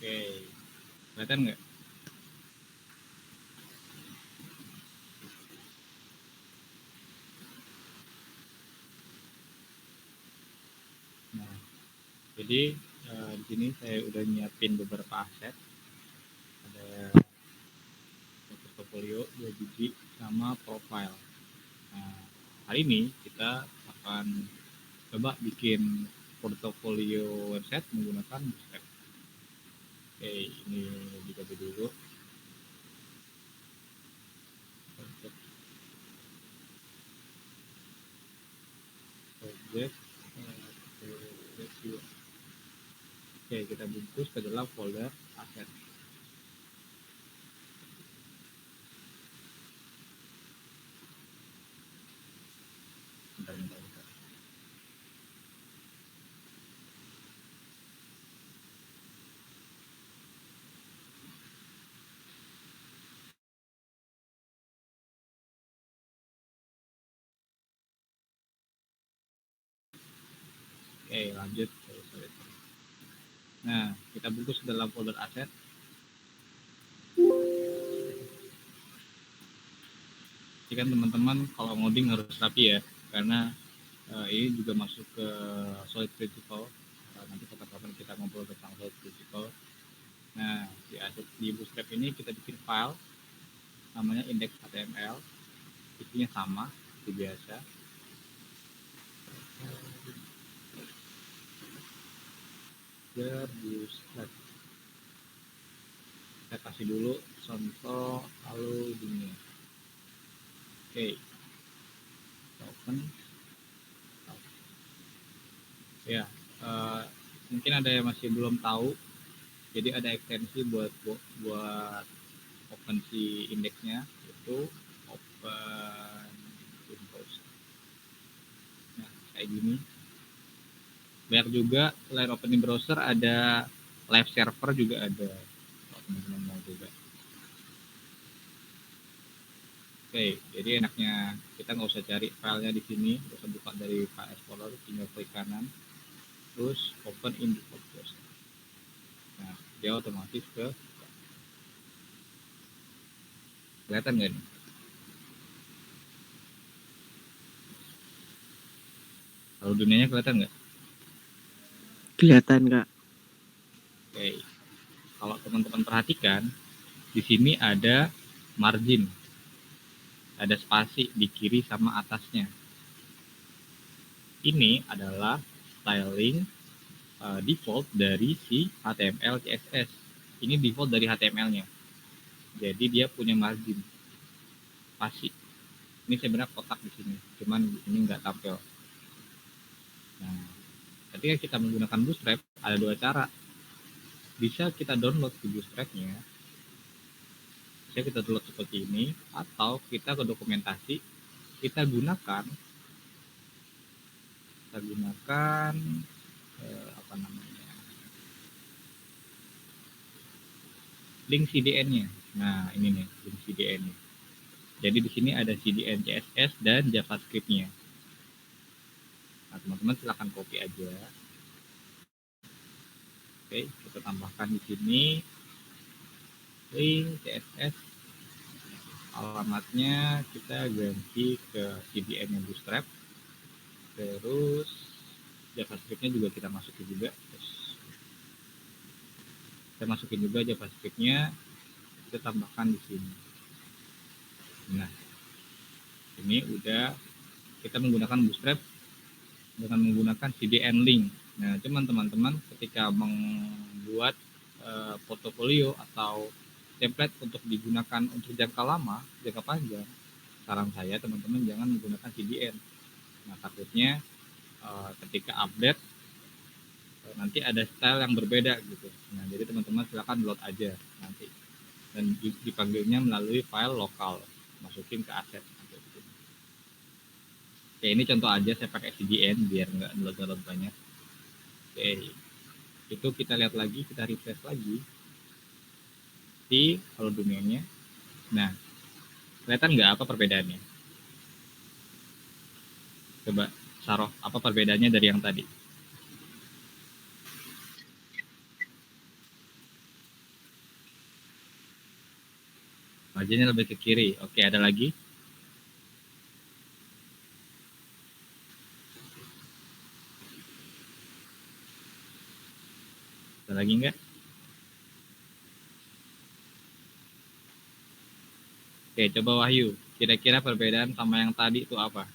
Oke, kelihatan nggak? Nah, jadi di sini saya udah nyiapin beberapa aset, ada portofolio 2 biji sama profile. Nah, hari ini kita akan coba bikin portofolio website menggunakan Bootstrap. Oke, ini dikasih dulu. Objek, oke, kita bungkus ke dalam folder aset. Bentar. Oke, lanjut. Nah, kita bungkus ke dalam folder aset. Jadi kan teman-teman kalau ngoding harus rapi ya, karena ini juga masuk ke solid principle. Nanti kapan-kapan kita ngobrol tentang solid principle. Nah, di Bootstrap ini kita bikin file namanya index.html, isinya sama seperti biasa. Bootstrap. Kita kasih dulu contoh halo dunia. Oke, open. Ya, mungkin ada yang masih belum tahu. Jadi ada ekstensi buat open si indeksnya, itu open in browser. Nah, kayak gini. Banyak juga selain open in browser ada live server juga ada. Kalau teman-teman mau juga. Oke, jadi enaknya kita nggak usah cari filenya di sini, nggak usah buka dari file explorer, tinggal klik kanan, terus open in default browser. Nah, dia otomatis ke kelihatan nggak nih? Kalau dunianya kelihatan nggak? Kelihatan, Kak. Oke, kalau teman-teman perhatikan, di sini ada margin, ada spasi di kiri sama atasnya. Ini adalah styling default dari si HTML CSS. Ini default dari HTML-nya. Jadi dia punya margin spasi. Ini sebenarnya kotak di sini, cuman ini nggak tampil. Nah, ketika kita menggunakan Bootstrap ada dua cara. Bisa kita download di Bootstrap-nya, bisa kita download seperti ini, atau kita ke dokumentasi, kita gunakan apa namanya, link CDN-nya. Nah, ini nih link CDN-nya. Jadi di sini ada CDN CSS dan JavaScript-nya. Nah, teman-teman silahkan copy aja. Oke, kita tambahkan di sini link CSS. Alamatnya kita ganti ke CDN-nya Bootstrap. Terus JavaScript-nya juga kita masukin juga. Kita masukin juga JavaScript-nya, kita tambahkan di sini. Nah, ini udah kita menggunakan Bootstrap dengan menggunakan CDN link. Nah, cuman teman-teman ketika membuat portofolio atau template untuk digunakan untuk jangka lama, jangka panjang, saran saya teman-teman jangan menggunakan CDN. Nah, takutnya ketika update nanti ada style yang berbeda gitu. Nah, jadi teman-teman silakan load aja nanti dan dipanggilnya melalui file lokal, masukin ke aset. Oke, ini contoh aja saya pakai CDN biar nggak download banyak. Oke, itu kita lihat lagi, kita refresh lagi di halo dunianya. Nah, kelihatan nggak apa perbedaannya? Coba Saroh, apa perbedaannya dari yang tadi? Marginnya lebih ke kiri. Oke, ada lagi? Ada lagi nggak? Oke, coba Wahyu. Kira-kira perbedaan sama yang tadi itu apa?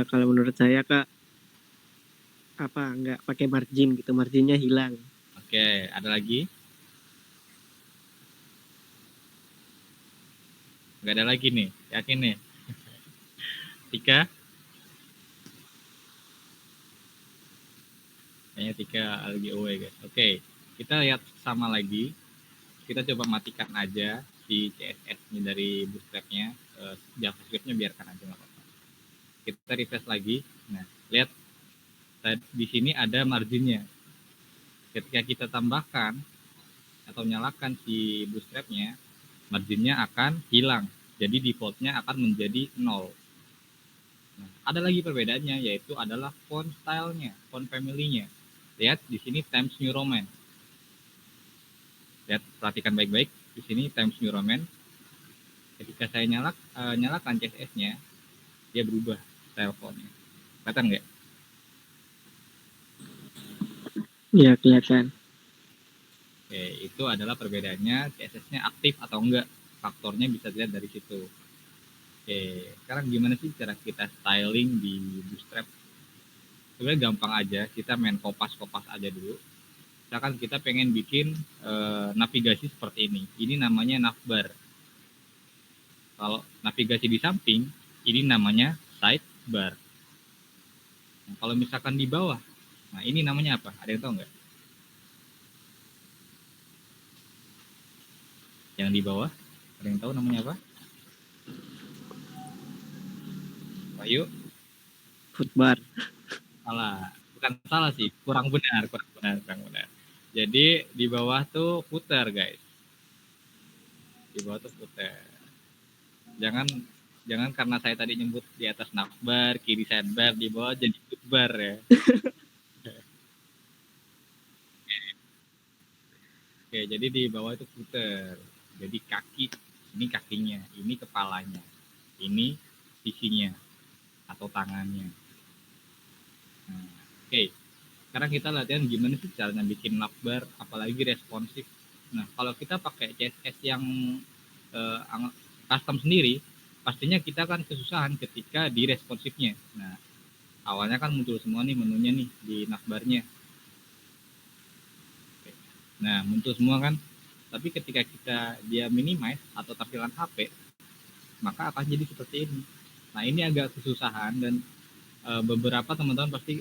Kalau menurut saya Kak, nggak pakai margin gitu, marginnya hilang. Oke, ada lagi? Nggak ada lagi nih, yakin nih? Tika? Kayaknya Tika lagi away guys. Oke, kita lihat sama lagi. Kita coba matikan aja si CSS-nya dari Bootstrap-nya. JavaScript-nya biarkan aja nggak apa-apa. Kita refresh lagi. Nah, lihat di sini ada marginnya. Ketika kita tambahkan atau nyalakan si Bootstrap-nya, marginnya akan hilang. Jadi default-nya akan menjadi 0. Nah, ada lagi perbedaannya, yaitu adalah font style-nya, font family-nya. Lihat di sini Times New Roman. Lihat, perhatikan baik-baik. Di sini Times New Roman. Ketika saya nyalakan CSS-nya, dia berubah style font-nya. Kelihatan nggak? Iya, kelihatan. Oke, itu adalah perbedaannya CSS-nya aktif atau enggak. Faktornya bisa dilihat dari situ. Oke, sekarang gimana sih cara kita styling di Bootstrap? Sebenarnya gampang aja, kita main kopas-kopas aja dulu. Misalkan kita pengen bikin navigasi seperti ini. Ini namanya navbar. Kalau navigasi di samping, ini namanya sidebar. Nah, kalau misalkan di bawah, nah ini namanya apa? Ada yang tahu nggak? Yang di bawah, ada yang tahu namanya apa? Ayo, Footbar. salah. Bukan salah sih, kurang benar. Jadi di bawah tuh footer guys. Di bawah tuh footer. Jangan jangan karena saya tadi nyebut di atas navbar, kiri sidebar, di bawah jadi footbar ya. Oke, jadi di bawah itu footer. Jadi kaki, ini kakinya, ini kepalanya, ini sisinya atau tangannya. Nah, oke, sekarang kita latihan gimana sih caranya bikin navbar, apalagi responsif. Nah, kalau kita pakai CSS yang eh, custom sendiri, pastinya kita kan kesusahan ketika di responsifnya. Nah, awalnya kan muncul semua nih menunya nih di navbarnya. Nah, muncul semua kan. Tapi ketika kita dia minimize atau tampilan HP, maka akan jadi seperti ini. Nah, ini agak kesusahan dan beberapa teman-teman pasti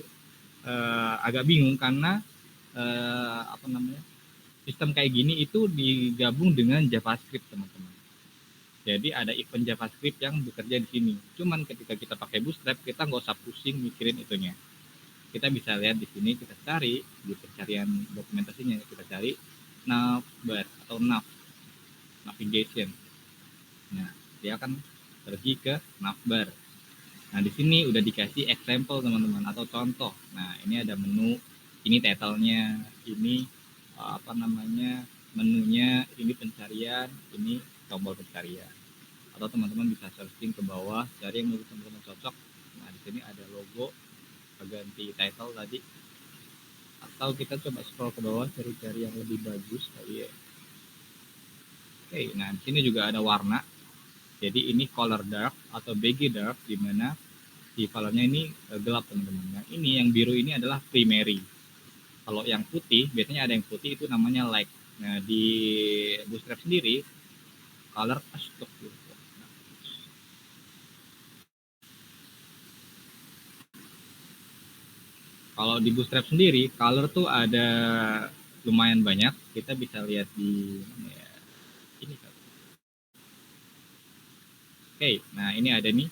agak bingung karena apa namanya? Sistem kayak gini itu digabung dengan JavaScript, teman-teman. Jadi ada event JavaScript yang bekerja di sini. Cuman ketika kita pakai Bootstrap, kita nggak usah pusing mikirin itunya. Kita bisa lihat di sini, kita cari di pencarian dokumentasinya, kita cari navbar atau navigation. Nah, dia akan pergi ke navbar. Nah, di sini udah dikasih example teman-teman atau contoh. Nah, ini ada menu, ini title-nya, ini apa namanya menunya, ini pencarian, ini tombol pencarian. Atau teman-teman bisa searching ke bawah, cari yang menurut teman-teman cocok. Nah, di sini ada logo, ganti title tadi. Atau kita coba scroll ke bawah, cari-cari yang lebih bagus kali ya. Oke, nah di sini juga ada warna. Jadi ini color dark atau BG dark, di mana di colornya ini gelap teman-teman. Yang ini yang biru ini adalah primary. Kalau yang putih, biasanya ada yang putih itu namanya light. Nah di Bootstrap sendiri color kalau di Bootstrap sendiri color tuh ada lumayan banyak. Kita bisa lihat di ya, ini. Oke, nah ini ada nih.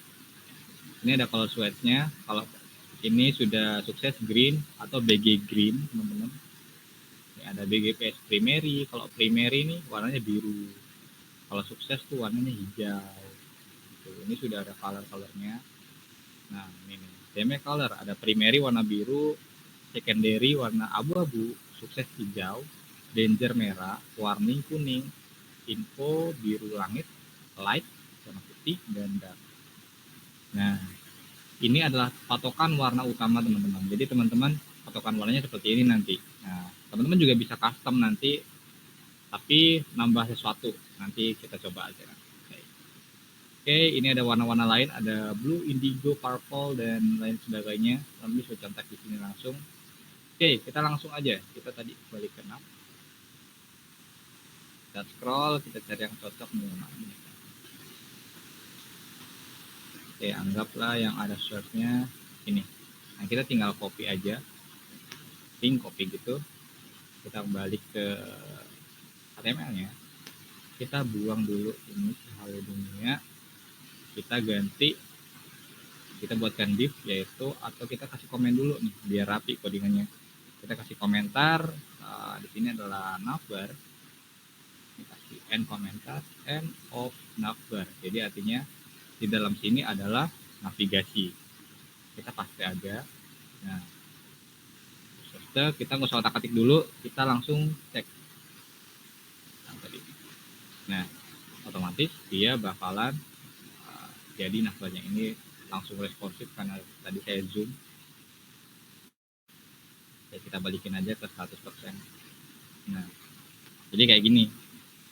Ini ada color swatch-nya. Kalau ini sudah sukses green atau BG green, teman-teman. Ini ada BGPS primary. Kalau primary ini warnanya biru. Kalau sukses tuh warnanya hijau. Gitu. Ini sudah ada color-colornya. Nah, ini nih. Theme color ada primary warna biru, secondary warna abu-abu, sukses hijau, danger merah, warning kuning, info, biru langit, light, warna putih, dan dark. Nah, ini adalah patokan warna utama teman-teman. Jadi teman-teman patokan warnanya seperti ini nanti. Nah, teman-teman juga bisa custom nanti, tapi nambah sesuatu. Nanti kita coba aja. Oke, ini ada warna-warna lain, ada blue, indigo, purple, dan lain sebagainya. Teman bisa contek di sini langsung. Oke, kita langsung aja. Kita tadi balik ke nav. Kita scroll, kita cari yang cocok nih. Oke, anggaplah yang ada search-nya ini. Nah, kita tinggal copy aja. Copy gitu. Kita balik ke HTML-nya. Kita buang dulu ini halo dunia. Kita ganti, kita buatkan div yaitu, atau kita kasih komen dulu nih biar rapi codingannya. Kita kasih komentar, di sini adalah navbar. Kita kasih end komentar, end of navbar. Jadi artinya di dalam sini adalah navigasi. Kita paste aja. Nah, kita nggak usah otak-atik dulu, kita langsung cek. Nah, otomatis dia bakalan jadi navbarnya ini langsung responsif karena tadi saya zoom. Ya, kita balikin aja ke 100%. Nah, jadi kayak gini.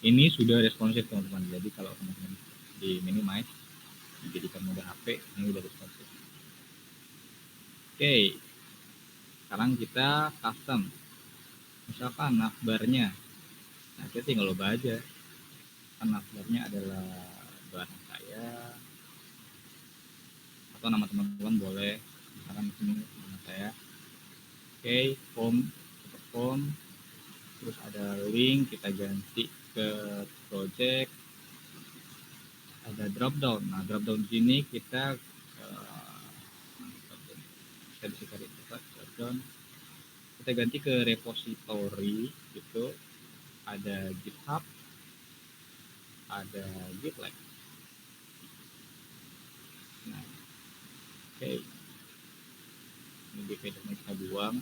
Ini sudah responsif teman-teman. Jadi kalau teman-teman di minimize, dijadikan mode HP, ini udah responsif. Oke, sekarang kita custom. Misalkan navbarnya, nah kita tinggal ubah aja. Kan navbarnya adalah barang saya, atau nama teman-teman boleh. Misalkan di sini nama saya. Oke, form, terus ada link, kita ganti ke project, ada drop down. Nah, drop down sini kita bisa cari drop down, kita ganti ke repository gitu, ada GitHub, ada GitLab. Nah, oke, ini dividernya kita buang.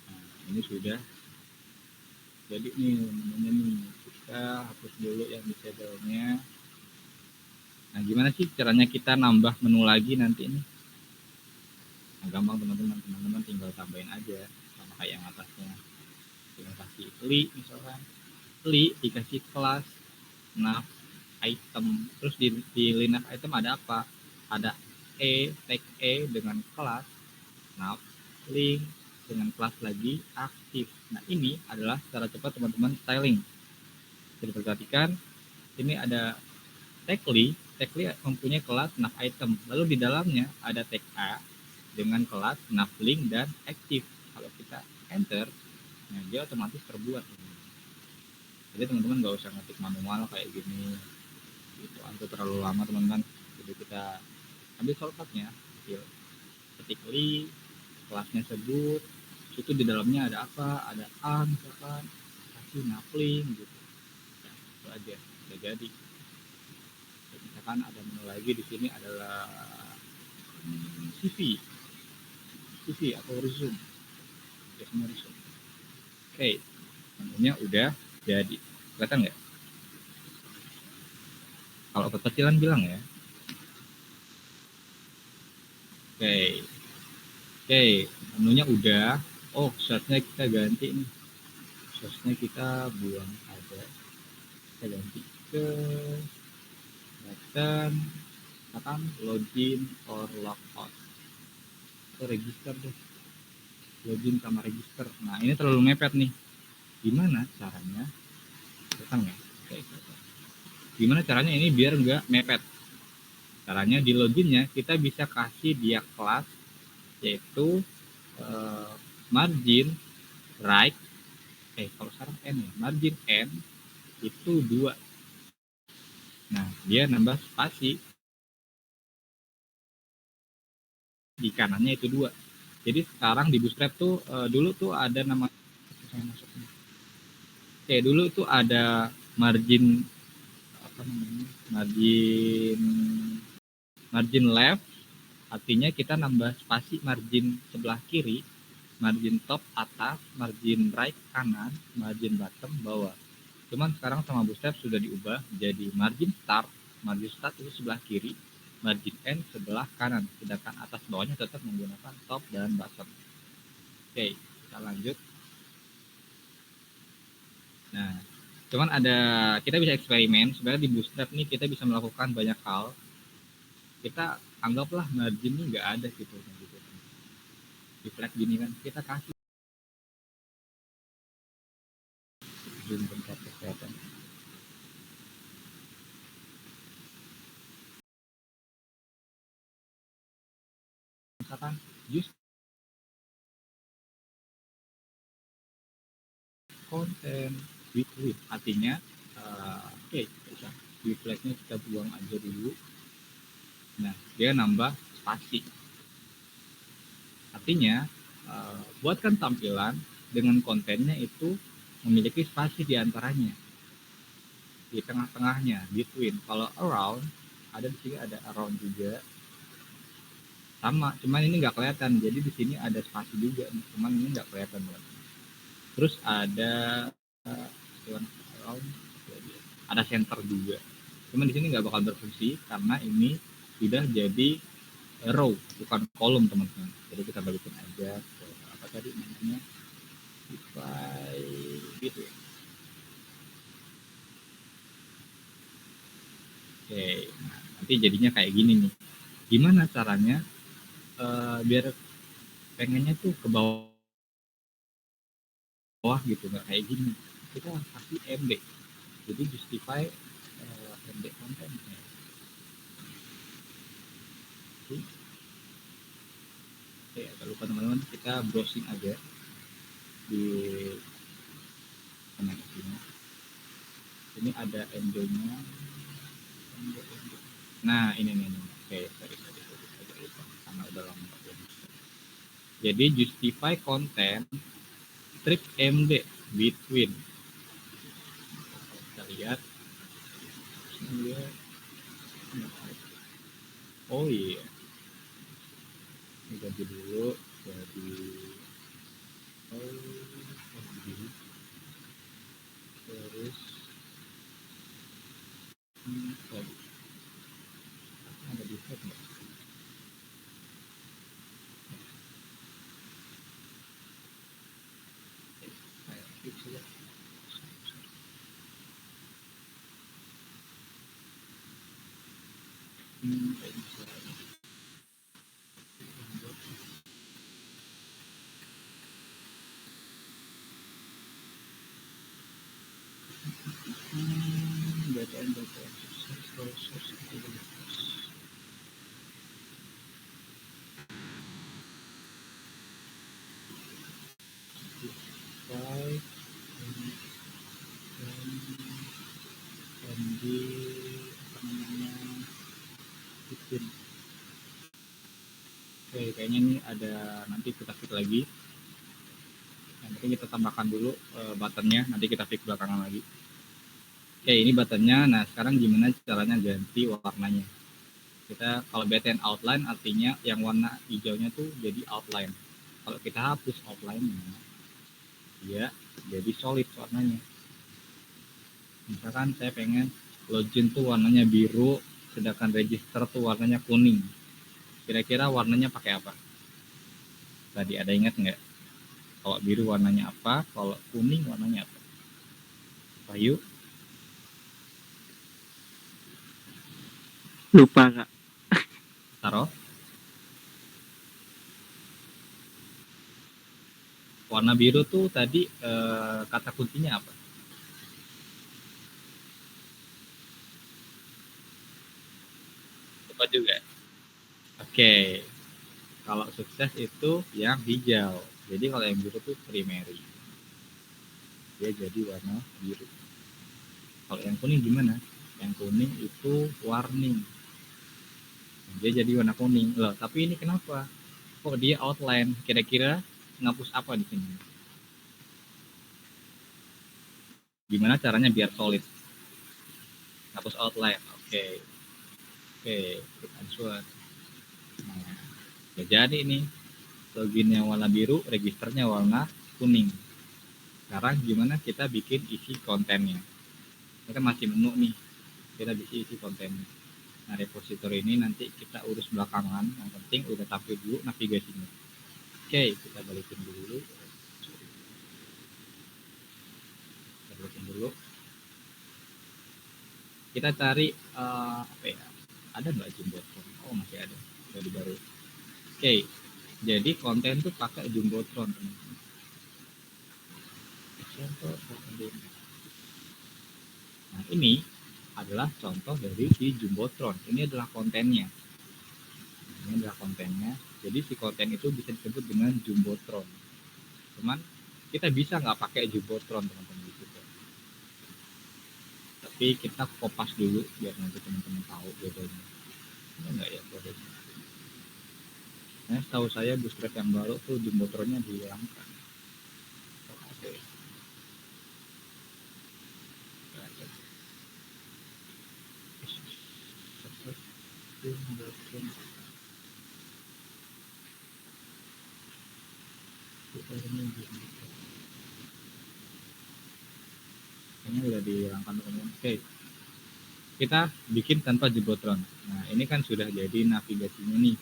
Nah, ini sudah jadi nih namanya nih. Kita hapus dulu yang disable-nya. Nah, gimana sih caranya kita nambah menu lagi nanti ini? Nah, gampang teman-teman tinggal tambahin aja sama kayak yang atasnya. Tinggal kasih li, misalkan li dikasih kelas nav item, terus di line item ada apa? Ada tag dengan kelas nav link dengan kelas lagi aktif. Nah, ini adalah cara cepat teman-teman styling. Jadi perhatikan, ini ada tag li mempunyai kelas nav item, lalu di dalamnya ada tag a dengan kelas nav link dan aktif. Kalau kita enter, nah dia otomatis terbuat. Jadi teman-teman nggak usah ngetik manual kayak gini, itu itu terlalu lama teman-teman. Jadi kita ambil shortcutnya, ketik li, kelasnya sebut, itu di dalamnya ada apa, ada a misalkan, kasih nav link gitu. Nah, itu aja udah jadi. Dan misalkan ada menu lagi di sini adalah CV atau resume, biasanya resume. Oke, menunya udah jadi, kelihatan nggak? Kalau kekecilan bilang ya. Oke, menunya udah. Oh, search-nya kita ganti nih. Search-nya kita buang aja. Kita ganti ke button misalkan login or logout. Atau register deh. Login sama register. Nah, ini terlalu mepet nih. Gimana caranya? Datang ya. Oke. Gimana caranya ini biar nggak mepet? Caranya di loginnya kita bisa kasih dia kelas yaitu margin right, kalau sekarang n ya, margin n itu 2. Nah, dia nambah spasi di kanannya itu 2. Jadi sekarang di Bootstrap tuh dulu tuh ada nama, dulu tuh ada margin apa namanya, margin left, artinya kita nambah spasi margin sebelah kiri, margin top atas, margin right kanan, margin bottom bawah. Cuman sekarang sama Bootstrap sudah diubah jadi margin start itu sebelah kiri, margin end sebelah kanan, sedangkan atas bawahnya tetap menggunakan top dan bottom. Oke, kita lanjut. Nah, cuman kita bisa eksperimen. Sebenarnya di Bootstrap nih kita bisa melakukan banyak hal. Kita anggaplah margin ini nggak ada gitu. Di flag gini kan, kita kasih zoom bentar kesehatan. Misalkan use content with width, artinya oke, di flagnya kita buang aja dulu. Nah, dia nambah spasi. Artinya, buatkan tampilan dengan kontennya itu memiliki spasi di antaranya, di tengah-tengahnya, between. Kalau around, ada di sini ada around juga, sama. Cuman ini nggak kelihatan. Jadi di sini ada spasi juga, cuman ini nggak kelihatan. Terus ada around, ada center juga. Cuman di sini nggak bakal berfungsi karena ini sudah jadi row bukan kolom teman-teman. Jadi kita bagikan aja ke apa tadi namanya, defy gitu ya. Oke, nah, nanti jadinya kayak gini nih. Gimana caranya biar pengennya tuh ke bawah gitu, nggak kayak gini. Kita kasih MD, jadi justify MD konten. Oke, agak lupa teman-teman, kita browsing aja di mana sini. Ini ada MD-nya. Nah, ini nih. Oke, sorry. Sama udah lama. Jadi justify content strip MD between. Kita lihat. Oh iya. Ini ganti dulu jadi terus ada di set nggak? Oke, kayaknya ini ada, nanti kita fix lagi. Nanti kita tambahkan dulu buttonnya, nanti kita fix belakangan lagi. Oke, ini buttonnya. Nah, sekarang gimana caranya ganti warnanya? Kita kalau btn outline artinya yang warna hijaunya tuh jadi outline. Kalau kita hapus outline-nya, ya jadi solid warnanya. Misalkan saya pengen login tuh warnanya biru, sedangkan register tuh warnanya kuning. Kira-kira warnanya pakai apa? Tadi ada ingat nggak? Kalau biru warnanya apa? Kalau kuning warnanya apa? Bayu? Lupa kak. Taruh. Warna biru tuh tadi kata kuncinya apa? Lupa juga. Oke. Kalau sukses itu yang hijau. Jadi kalau yang biru tuh primary. Dia jadi warna biru. Kalau yang kuning gimana? Yang kuning itu warning. Dia jadi warna kuning. Loh, tapi ini kenapa? Kok dia outline? Kira-kira ngapus apa di sini? Gimana caranya biar solid? Ngapus outline. Oke. Klik answer. Nah, ya jadi ini loginnya warna biru, registernya warna kuning. Sekarang gimana kita bikin isi kontennya? Ini kan masih menu nih, kita bisa isi kontennya. Nah, repository ini nanti kita urus belakangan, yang penting udah tampil dulu navigasinya. Oke, kita balikin dulu. Kita cari apa ya? Ada nggak Jumbotron? Oh, masih ada. Dari baru. Oke, jadi konten tuh pakai Jumbotron, teman-teman. Nah, ini adalah contoh dari si Jumbotron. Ini adalah kontennya. Ini adalah kontennya. Jadi si konten itu bisa disebut dengan Jumbotron. Cuman kita bisa nggak pakai Jumbotron, teman-teman, di situ. Tapi kita kopas dulu biar nanti teman-teman tahu bedanya. Ini enggak ya bedanya. Nah, tahu saya Bootstrap yang baru tuh Jumbotronnya dihilangkan. Oke. Ini udah dihilangkan, teman-teman. Oke. Kita bikin tanpa Jumbotron. Nah, ini kan sudah jadi navigasinya nih.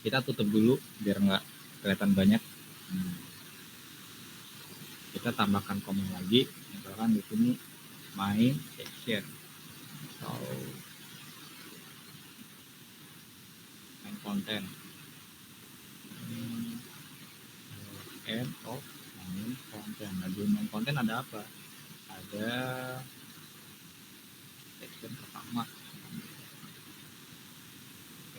Kita tutup dulu biar nggak kelihatan banyak. Kita tambahkan komen lagi, misalkan di sini main section atau main konten, end of main konten. Nah, di main konten ada apa? Ada section pertama,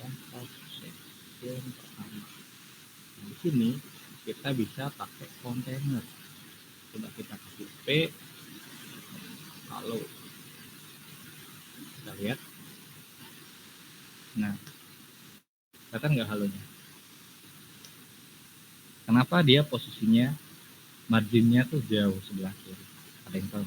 end of section pertama. Nah, di sini kita bisa pakai kontainer. Coba kita kasih P, lalu kita lihat. Nah, kelihatan nggak halonya? Kenapa dia posisinya marginnya tuh jauh sebelah kiri? Ada yang tahu?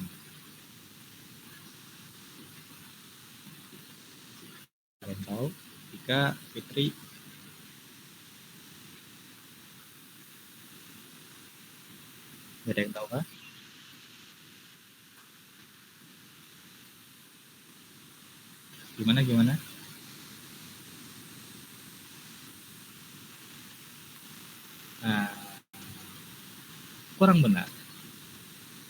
Ada yang tahu? Jika Fitri, ada yang tahu kah? Gimana? Nah, kurang benar.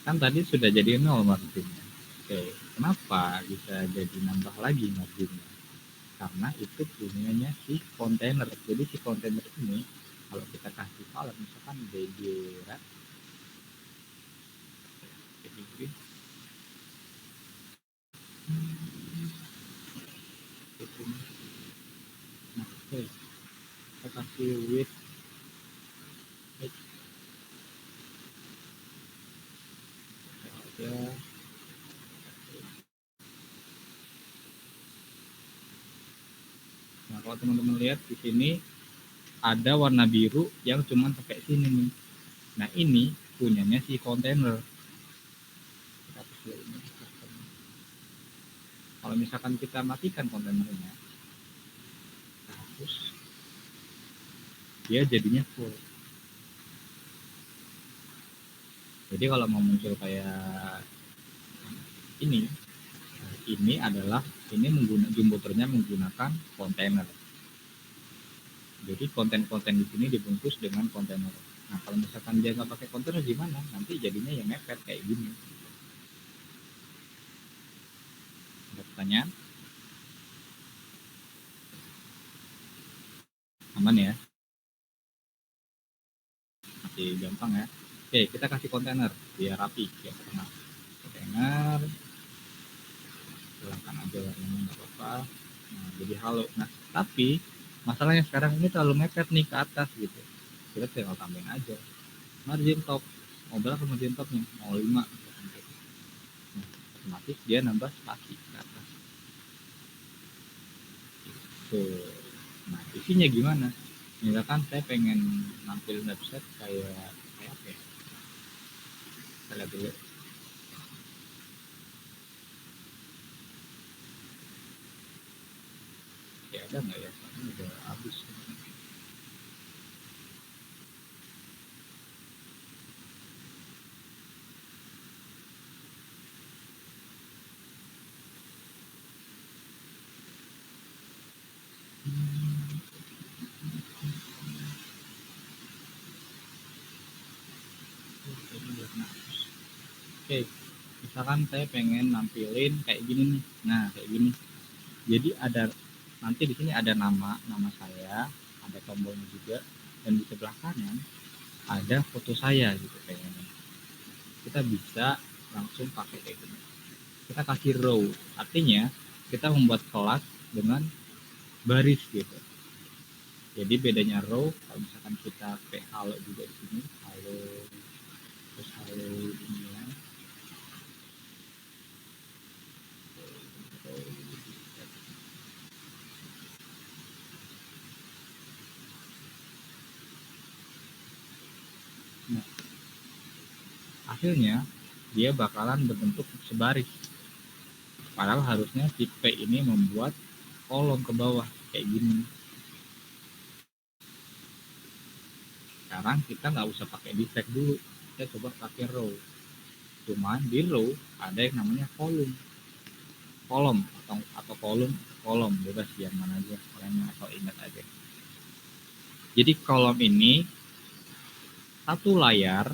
Kan tadi sudah jadi 0 marginnya. Oke, kenapa bisa jadi nambah lagi marginnya? Karena itu punyanya si kontainer. Jadi si kontainer ini kalau kita kasih file misalkan bgrat nah, oke, kita kasih width ya. Nah, kalau teman-teman lihat di sini ada warna biru yang cuma pakai sini nih. Nah, ini punyanya si kontainer. Kalau misalkan kita matikan kontainernya, terus dia jadinya full. Jadi kalau mau muncul kayak ini adalah ini Jumbotronnya menggunakan kontainer. Jadi konten-konten di sini dibungkus dengan kontainer. Nah, kalau misalkan dia nggak pakai kontainer gimana? Nanti jadinya ya mepet kayak gini. Ada pertanyaan? Aman ya? Masih gampang ya? Oke, kita kasih kontainer biar rapi, biar tenang. Kontainer, hilangkan aja warnanya nggak apa-apa. Nah, jadi halo. Nah, tapi masalahnya sekarang ini terlalu mepet nih ke atas gitu. Kita tinggal tambahin aja margin top. Mau berapa margin topnya? Mau 5. Nah, otomatis dia nambah spasi ke atas. Gitu. Nah, isinya gimana? Misalkan saya pengen nampilin website kayak apa ya? Kita lihat dulu. Ya ada nggak ya? Ini udah habis. Oke, misalkan saya pengen nampilin kayak gini nih. Nah, kayak gini. Jadi ada nanti di sini ada nama saya, ada tombolnya juga, dan di sebelah kanan ada foto saya gitu kayaknya. Kita bisa langsung pakai kayak gini. Kita kasih row, artinya kita membuat kelas dengan baris gitu. Jadi bedanya row, kalau misalkan kita kayak halo juga di sini, halo, terus halo ini ya. Nah, hasilnya dia bakalan berbentuk sebaris. Padahal harusnya si P ini membuat kolom ke bawah kayak gini. Sekarang kita nggak usah pakai defect dulu, kita coba pakai row. Cuman di row ada yang namanya kolom atau kolom bebas yang mana aja kalian asal ingat aja. Jadi kolom ini satu layar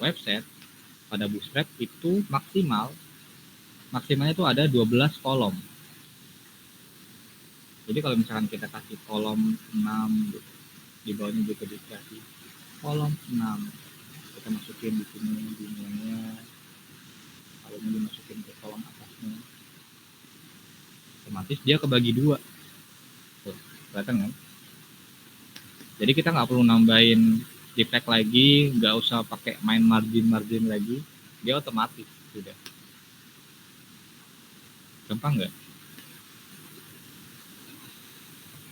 website pada Bootstrap itu maksimalnya itu ada 12 kolom. Jadi kalau misalkan kita kasih kolom 6 gitu, di bawahnya juga dikasih kolom 6, kita masukin di sini dunianya, kalau mau dimasukin ke kolom atasnya, otomatis dia kebagi dua. Tuh, kelihatan kan? Jadi kita nggak perlu nambahin defect lagi, nggak usah pakai main margin lagi, dia otomatis sudah. Gampang nggak?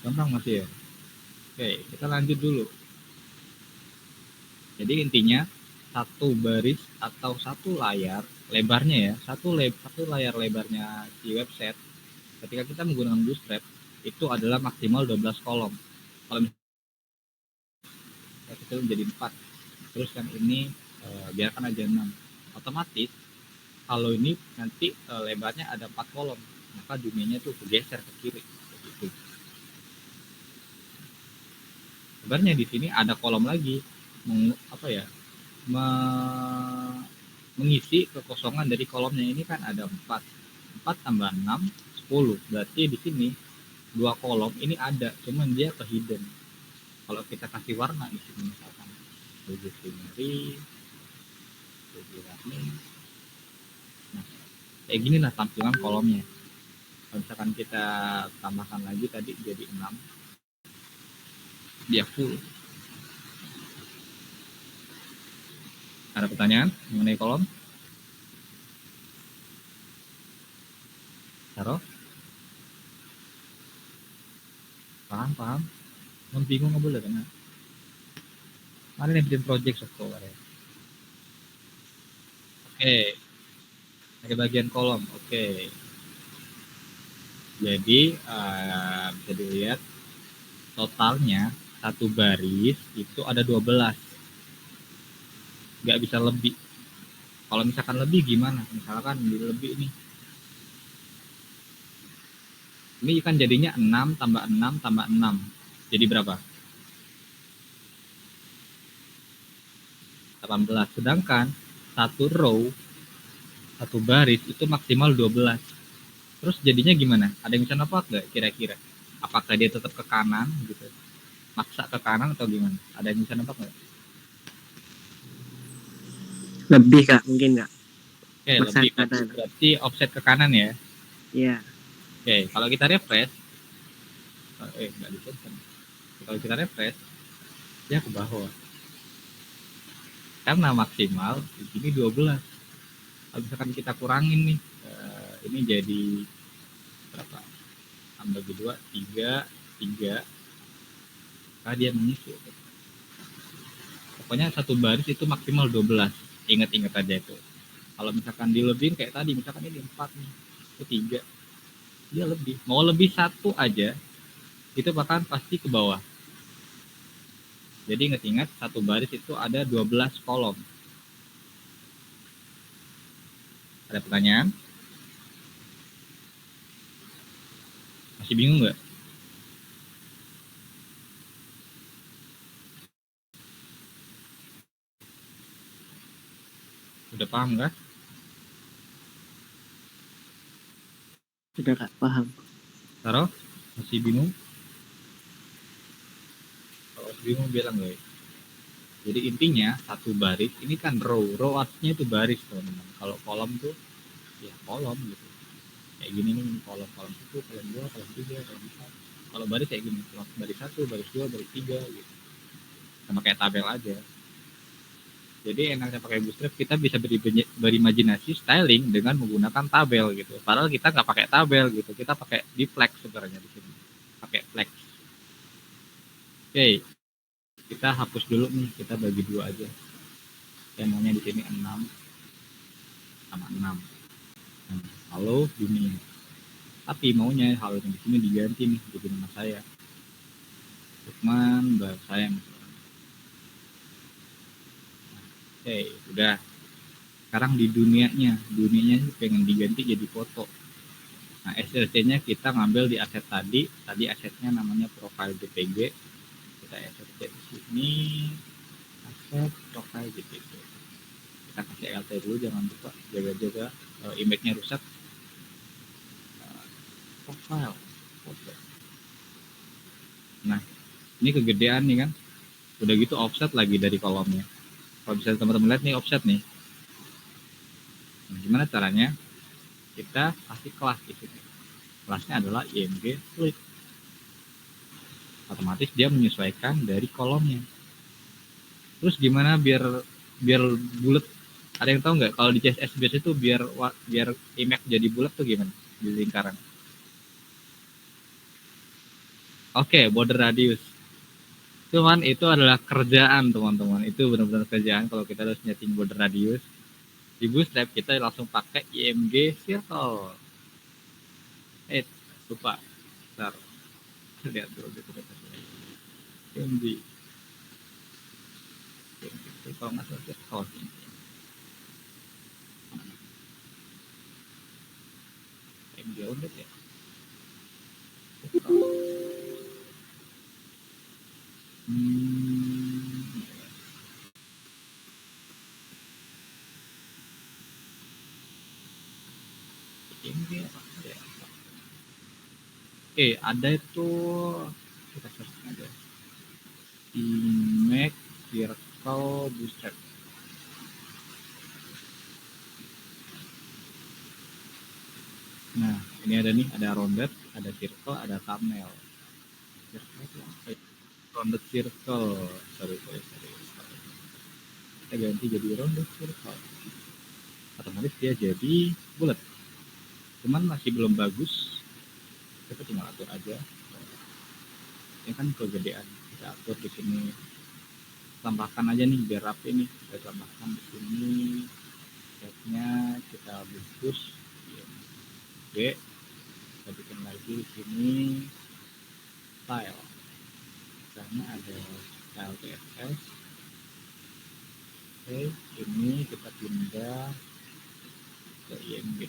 Gampang masih ya? Oke, kita lanjut dulu. Jadi intinya satu baris atau satu layar lebarnya ya, satu layar lebarnya di website ketika kita menggunakan Bootstrap itu adalah maksimal 12 kolom. Kalau misalnya kita menjadi 4, terus yang ini biarkan aja 6. Otomatis kalau ini nanti lebarnya ada 4 kolom, maka dunianya tuh bergeser ke kiri begitu. Sebenarnya di sini ada kolom lagi mengisi kekosongan dari kolomnya. Ini kan ada 4 tambah 6 10, berarti di sini 2 kolom ini ada, cuman dia ke hidden. Kalau kita kasih warna di sini misalkan logo primary, nah kayak gini lah tampilan kolomnya. Kalau misalkan kita tambahkan lagi tadi jadi 6, dia full. Ada pertanyaan mengenai kolom? Taruh? Paham? Non bingung nggak boleh kan? Mari nih bikin project software ya. Oke, ada bagian kolom. Oke. Jadi bisa dilihat totalnya satu baris itu ada 12. Nggak bisa lebih. Kalau misalkan lebih gimana? Misalkan lebih nih. Ini kan jadinya 6 tambah 6 tambah 6. Jadi berapa? 18. Sedangkan satu row, satu baris itu maksimal 12. Terus jadinya gimana? Ada yang bisa nebak nggak kira-kira? Apakah dia tetap ke kanan gitu? Maksa ke kanan atau gimana? Ada yang bisa nebak nggak? Lebih kak, mungkin kak. Oke, Maksa lebih kanan. berarti offset ke kanan ya. Iya. Oke, kalau kita refresh, nggak disimpan. Kalau kita refresh, dia ke bawah. Karena maksimal di sini 12. Kalau misalkan kita kurangin nih, ini jadi berapa? Tambah 2, 3, 3. Nah, dia mengisi. Pokoknya satu baris itu maksimal 12. Ingat-ingat aja itu. Kalau misalkan dilebihin kayak tadi, misalkan ini 4 nih, itu 3. Dia lebih. Mau lebih satu aja, itu bahkan pasti ke bawah. Jadi ingat-ingat satu baris itu ada 12 kolom. Ada pertanyaan? Masih bingung nggak? Udah paham nggak? Sudah Kak, paham. Taro, masih bingung? Kalau masih bingung bilang guys. Jadi intinya satu baris ini kan row artinya itu baris teman-teman. Kalau kolom tuh ya kolom gitu. Kayak gini nih kolom 1, kolom 2, kolom 3, kolom 4. Kalau baris kayak gini, baris 1, baris 2, baris 3 gitu. Sama kayak tabel aja. Jadi enaknya pakai Bootstrap kita bisa berimajinasi styling dengan menggunakan tabel gitu. Padahal kita nggak pakai tabel gitu, kita pakai di flex sebenarnya di sini. Pakai flex. Oke, kita hapus dulu nih, kita bagi dua aja. Yang maunya di sini 6 sama 6. Halo dunia. Tapi maunya hal yang di sini diganti nih jadi nama saya. Lukman Basayang. Oke, udah. Sekarang di dunianya pengen diganti jadi foto. Nah, SRC-nya kita ngambil di aset tadi asetnya namanya profile JPG. Kita SRC di sini, aset profile JPG. Kita kasih LT dulu, jangan lupa jaga-jaga image-nya rusak. Profile foto. Nah, ini kegedean nih kan. Udah gitu offset lagi dari kolomnya. Kalau bisa teman-teman lihat nih offset nih. Nah, gimana caranya? Kita kasih kelas di sini. Kelasnya adalah img split. Otomatis dia menyesuaikan dari kolomnya. Terus gimana biar bulat? Ada yang tahu nggak kalau di CSS biasa itu biar image jadi bulat tuh gimana di lingkaran? Oke, border radius. Cuman itu adalah kerjaan teman-teman. Itu benar-benar kerjaan kalau kita harus nyeting border radius. Di Bootstrap kita langsung pakai img circle. Lupa. Bentar. Lihat dulu gitu. img. Kalau nggak salah circle ini. img unit ya. Ini apa ya? Oke, ada itu kita search aja. Image circle Bootstrap. Nah, ini ada nih, ada rounded, ada circle, ada thumbnail. Rounded circle, sorry. Kita ganti jadi rounded circle. Otomatis dia jadi bulat. Cuman masih belum bagus. Kita tinggal atur aja. Ini kan kegedean. Kita atur di sini. Tambahkan aja nih biar rapi nih. Kita tambahkan di sini. Setnya kita bungkus. B. Kita bikin lagi di sini style. Misalnya ada style CSS. Oke, ini kita pindah ke IMG.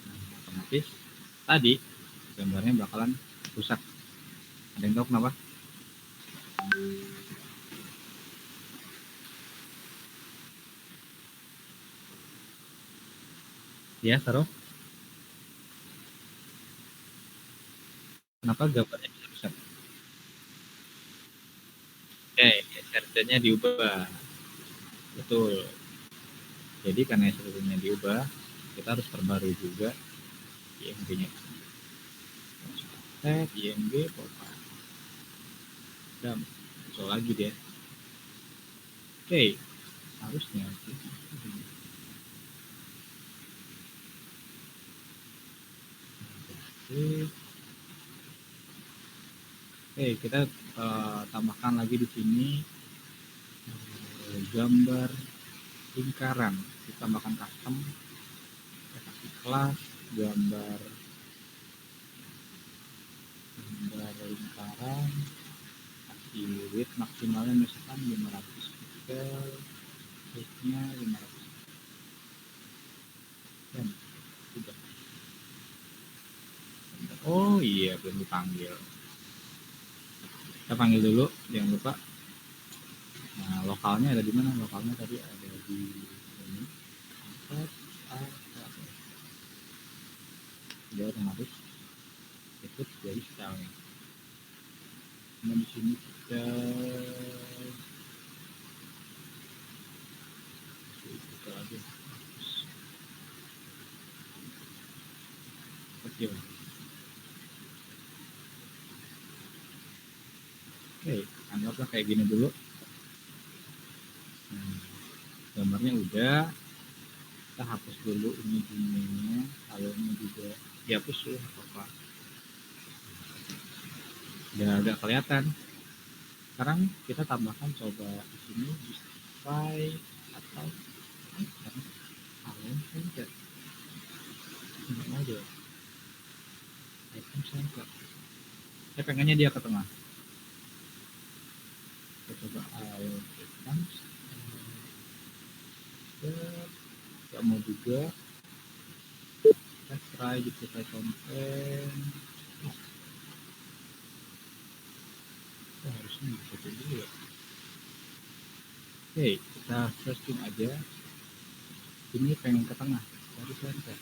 Nah, otomatis tadi gambarnya bakalan rusak. Ada yang tahu kenapa? Ya, taruh. Kenapa gambarnya bisa rusak? Oke, SRC-nya diubah. Betul. Jadi karena SRC-nya diubah, kita harus perbarui juga IMG-nya. IMG profile. Dan muncul lagi dia. Oke, harusnya Oke, kita tambahkan lagi di sini gambar lingkaran. Kita tambahkan custom, kita kasih kelas gambar lingkaran, kasih width maksimalnya misalkan 500 pixel, height-nya 500 dan sudah. Oh iya, belum dipanggil. Kita panggil dulu, jangan lupa. Nah, lokalnya ada di mana? Lokalnya tadi ada di ini. Dia otomatis ikut jadi style. Nah di sini kita buka aja kecil. Oke, anggaplah kayak gini dulu. Gambarnya udah, kita hapus dulu ini ininya, kalau ini juga dihapus ya apa, udah agak kelihatan. Sekarang kita tambahkan coba di sini display atau item center, ini aja item center. Saya pengennya dia ke tengah. Kita coba item, nggak mau juga. Kita try display konten. Harusnya bisa dulu ya. Oke, kita searching aja. Ini pengen ke tengah, dari center.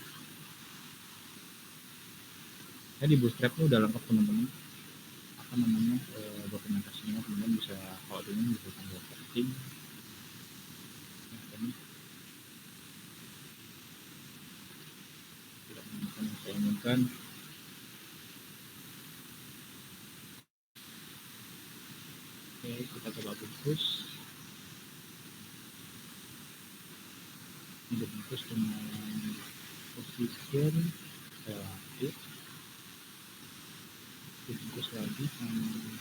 Ya di Bootstrap ini udah lengkap teman-teman. Apa namanya dokumentasinya, teman-teman bisa kalau ini bisa tambah setting. Ini tidak menggunakan yang saya inginkan. Oke, kita coba bungkus. Ini dibungkus dengan position relatif. Dibungkus lagi dengan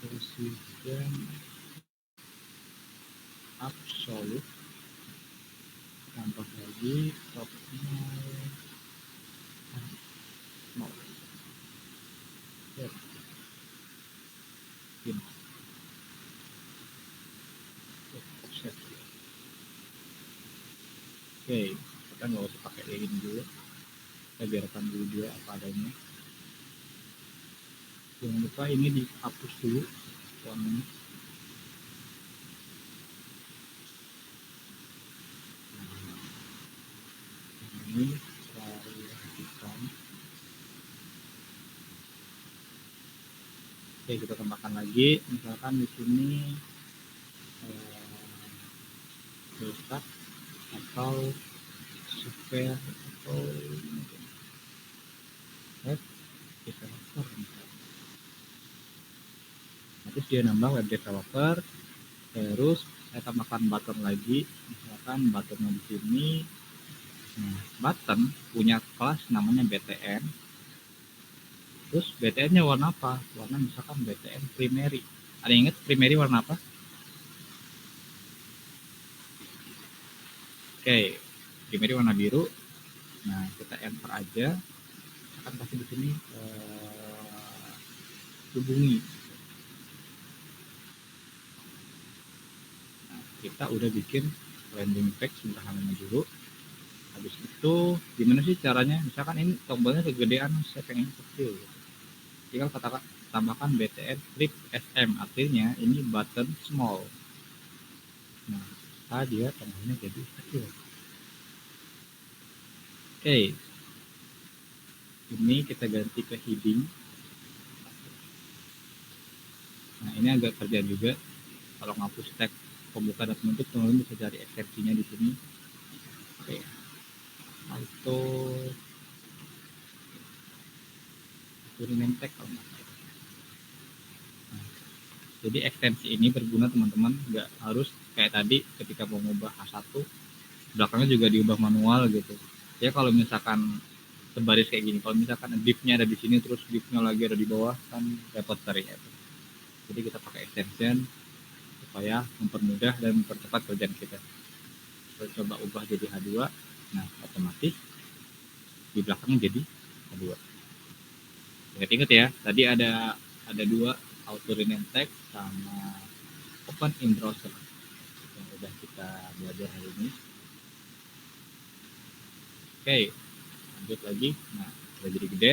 position absolute. Tambah lagi topnya 0. Offset. Oke, kita nggak usah pakai ini dulu, kita biarkan dulu dia apa adanya. Jangan lupa ini dihapus dulu warnanya. Ini kita oke, kita tambahkan lagi, misalkan di sini letak atau super atau developer. Terus dia nambah web developer, terus saya tambahkan button lagi, misalkan buttonnya di sini. Nah, button punya kelas namanya BTN. Terus BTN-nya warna apa? Warna misalkan BTN primary. Ada yang ingat primary warna apa? Oke, primary warna biru. Nah, kita enter aja. Akan kasih di sini hubungi. Nah, kita udah bikin landing page sederhananya dulu. Habis itu gimana sih caranya? Misalkan ini tombolnya kegedean, saya pengen kecil. Tinggal katakan tambahkan BTN flip SM, artinya ini button small. Nah, dia tengahnya jadi kecil. Oke, ini kita ganti ke heading. Nah, ini agak kerjaan juga. Kalau ngapus tag pembuka dan penutup, teman-teman bisa cari ekstensinya di sini. Oke, auto rename tag kalau nggak salah. Nah, jadi ekstensi ini berguna teman-teman, nggak harus kayak tadi ketika mau mengubah H1 belakangnya juga diubah manual gitu ya. Kalau misalkan sebaris kayak gini, kalau misalkan div-nya ada di sini terus div-nya lagi ada di bawah, kan repot carinya. Jadi kita pakai extension supaya mempermudah dan mempercepat kerjaan kita. Kita coba ubah jadi H2. Nah, otomatis di belakangnya jadi H2. Ingat-ingat ya, tadi ada dua, auto rename tag sama open in browser yang udah kita belajar hari ini. Oke, lanjut lagi. Nah, udah jadi gede.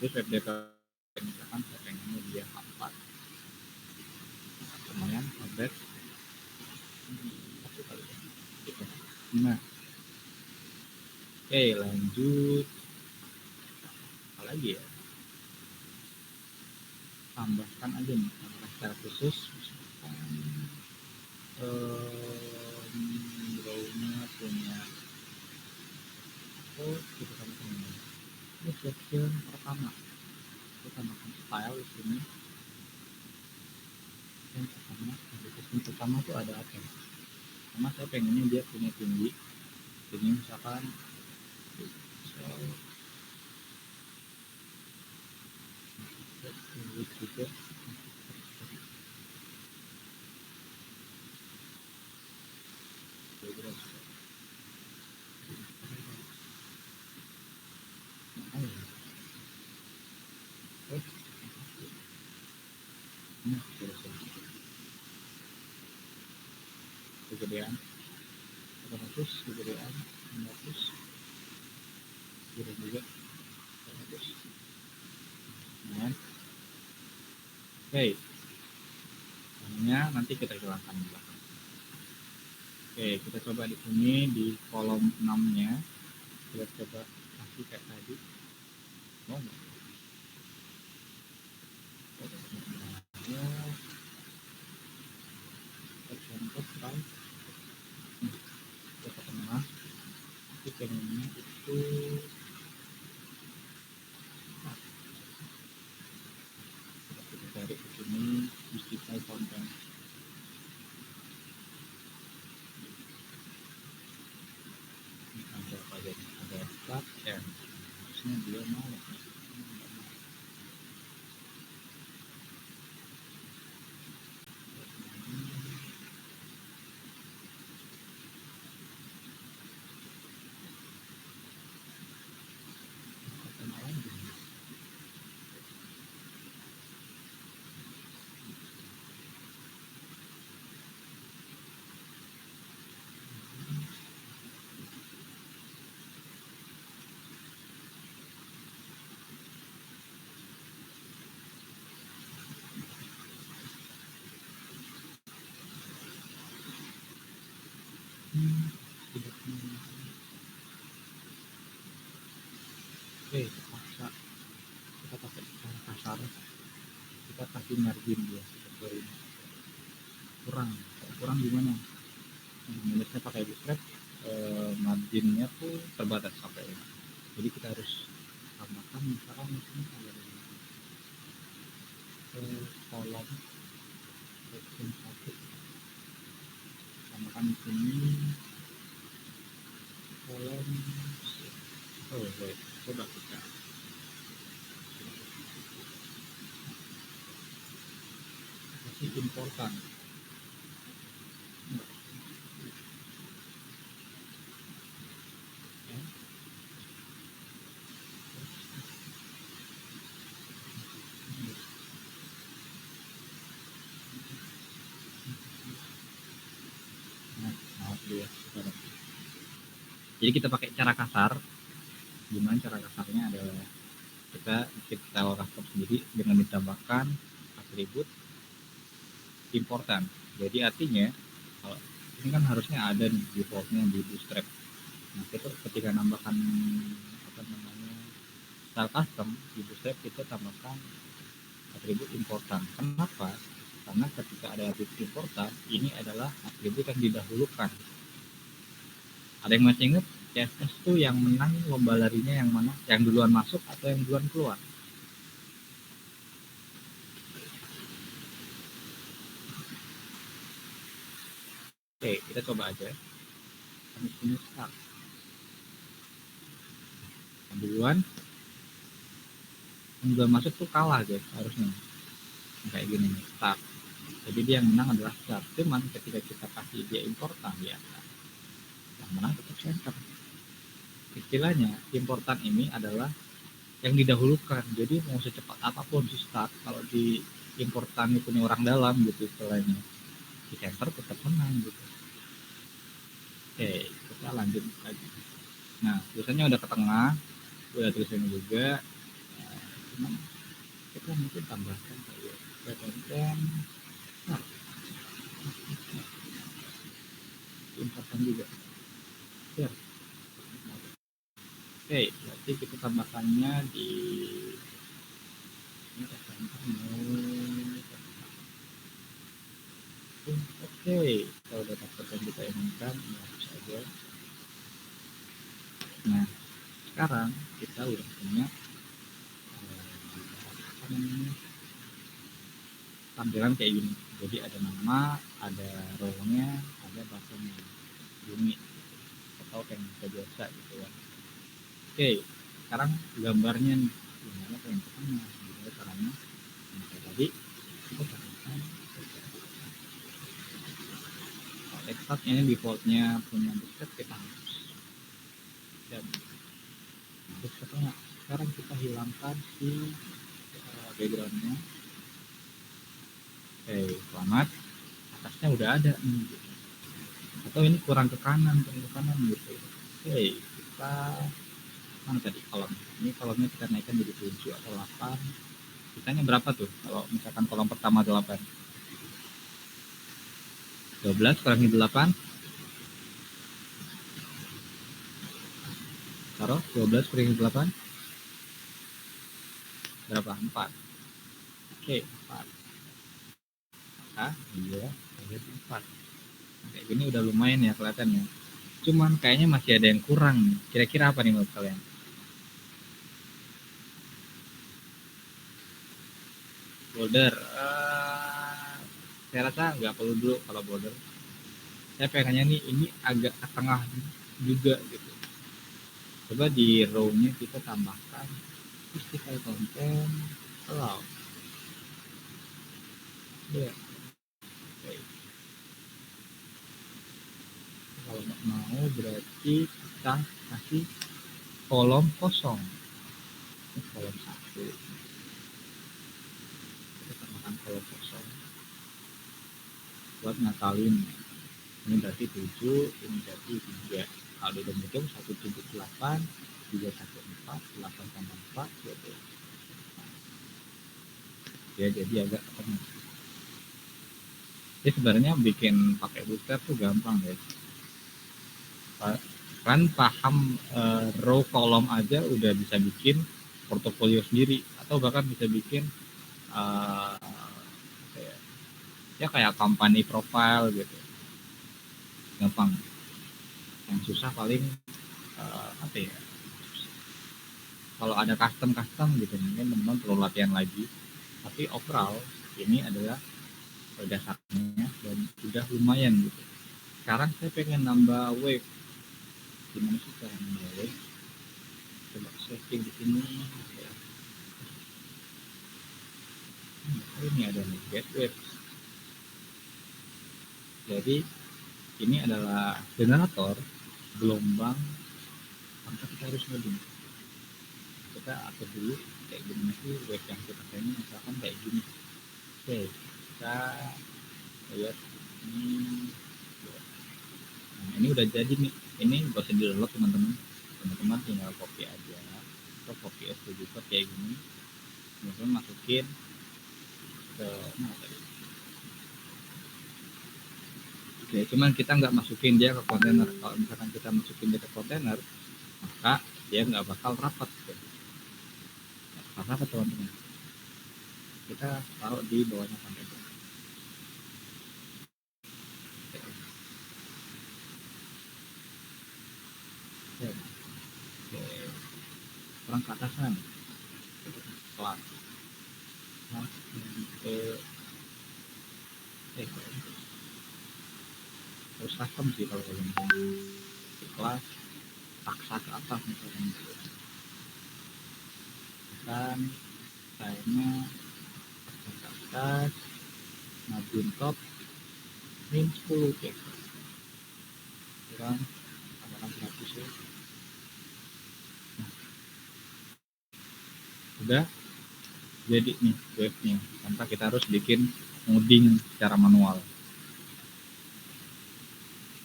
Terus web developer misalkan saya pengennya dia 4. Lumayan, Oke, lanjut. Apa lagi ya? Tambahkan aja nih, tambahkan secara khusus. Misalkan brownya punya kita tambahkan ini. Ini section pertama. Kita tambahkan style di sini. Yang pertama, di section pertama tuh ada apa? Karena saya pengennya dia punya tinggi. Jadi misalkan juga kegedean 100, kegedean 500, kegedean juga 100. Nah, oke, nanti kita hilangkan di belakang. Oke, kita coba di sini di kolom 6-nya kita coba kasih kayak tadi. Oh, contoh kan ke tengah itu pengennya itu kita cari di sini justify content. Ada apa aja? Ada start and harusnya dia mau. Oke, terpaksa kita pakai cara kasar, kita kasih margin dia seperti ini. Kurang gimana? Minusnya pakai bootstrap, marginnya tuh terbatas sampai ini. Jadi kita harus tambahkan misalkan di sini ada kolom section 1, tambahkan di sini kolom coba kita kasih important. Jadi kita pakai cara kasar. Gimana cara kasarnya adalah kita style custom sendiri dengan ditambahkan atribut important. Jadi artinya kalau ini kan harusnya ada nih defaultnya di bootstrap. Nah kita ketika nambahkan apa namanya style custom di bootstrap kita tambahkan atribut important. Kenapa? Karena ketika ada atribut important ini adalah atribut yang didahulukan. Ada yang masih ingat CSS tuh yang menang lomba larinya yang mana? Yang duluan masuk atau yang duluan keluar? Oke, kita coba aja. Kami ini start. Yang duluan masuk tuh kalah guys harusnya. Kayak gini nih, start. Jadi dia yang menang adalah start. Cuman ketika kita kasih dia important ya, yang menang tetap center. Istilahnya important ini adalah yang didahulukan. Jadi mau secepat apapun si start, kalau di important itu punya orang dalam gitu istilahnya, di center tetap menang gitu. Oke, kita lanjut lagi. Nah, tulisannya udah ke tengah, udah tulisannya juga. Cuman kita mungkin tambahkan kayak konten important juga. Ya. tambahkannya di ini oke, kita udah dapat yang kita inginkan, hapus aja. Nah, sekarang kita udah punya tampilan kayak gini. Jadi ada nama, ada row-nya, ada button-nya, bunyi atau yang biasa gitu ya. Oke, sekarang gambarnya nih, gimana yang pertama, gimana caranya? Nah, tadi kita carikan text ini defaultnya punya bootstrap, kita hapus. Dan bootstrapnya sekarang kita hilangkan si backgroundnya. Oke, selamat. Atasnya udah ada nih. Atau ini kurang ke kanan gitu. Oke, kita mana tadi kolom? Ini kolomnya kita naikkan jadi 7 atau 8. Sisanya berapa tuh? Kalau misalkan kolom pertama 8. 12 kurangi 8. Taruh 12 kurangi 8. Berapa? 4. Oke, 4. Maka iya, 4. Kayak gini udah lumayan ya kelihatannya. Cuman kayaknya masih ada yang kurang. Kira-kira apa nih menurut kalian? Border, saya rasa nggak perlu dulu kalau border. Saya pengennya nih ini agak ke tengah juga gitu. Coba di row-nya kita tambahkan justify content allow. Ya. Okay. Kalau nggak mau berarti kita kasih kolom kosong. Ini kolom 1. Kita tambahkan kolom kosong buat ngakalin. Ini berarti 7, ini berarti 3. Kalau di ujung 178, 314, 8 tambah 4, 12. Ya, jadi agak tengah. Jadi sebenarnya bikin pakai bootstrap tuh gampang guys. Kan paham row kolom aja udah bisa bikin portofolio sendiri atau bahkan bisa bikin ya kayak company profile gitu. Gampang. Yang susah paling apa ya? Kalau ada custom gitu mungkin teman-teman perlu latihan lagi. Tapi overall ini adalah dasarnya dan udah lumayan gitu. Sekarang saya pengen nambah wave. Gimana sih cara nambah wave? Coba setting di sini. Ini ada get wave. Jadi ini adalah generator gelombang tanpa kita harus ngoding. Kita atur dulu kayak gimana sih wave yang kita pengen, misalkan kayak gini. Oke, kita lihat ini. Nah, ini udah jadi nih. Ini gak usah di-download teman-teman tinggal copy aja atau copy SVG kayak gini, kemudian masukin ke mana tadi. Oke, cuman kita nggak masukin dia ke kontainer. Kalau misalkan kita masukin dia ke kontainer, maka dia nggak bakal rapat. Nggak bakal rapat teman-teman. Kita taruh di bawahnya kontainer. Oke. Kurang ke atasan. Kelas. Harus custom sih kalau kelas paksa ke atas misalkan gitu. Kan kayaknya ke atas majuin top min 10 cek kurang tambahkan 100 ya. Nah, udah jadi nih wave-nya tanpa kita harus bikin ngoding secara manual.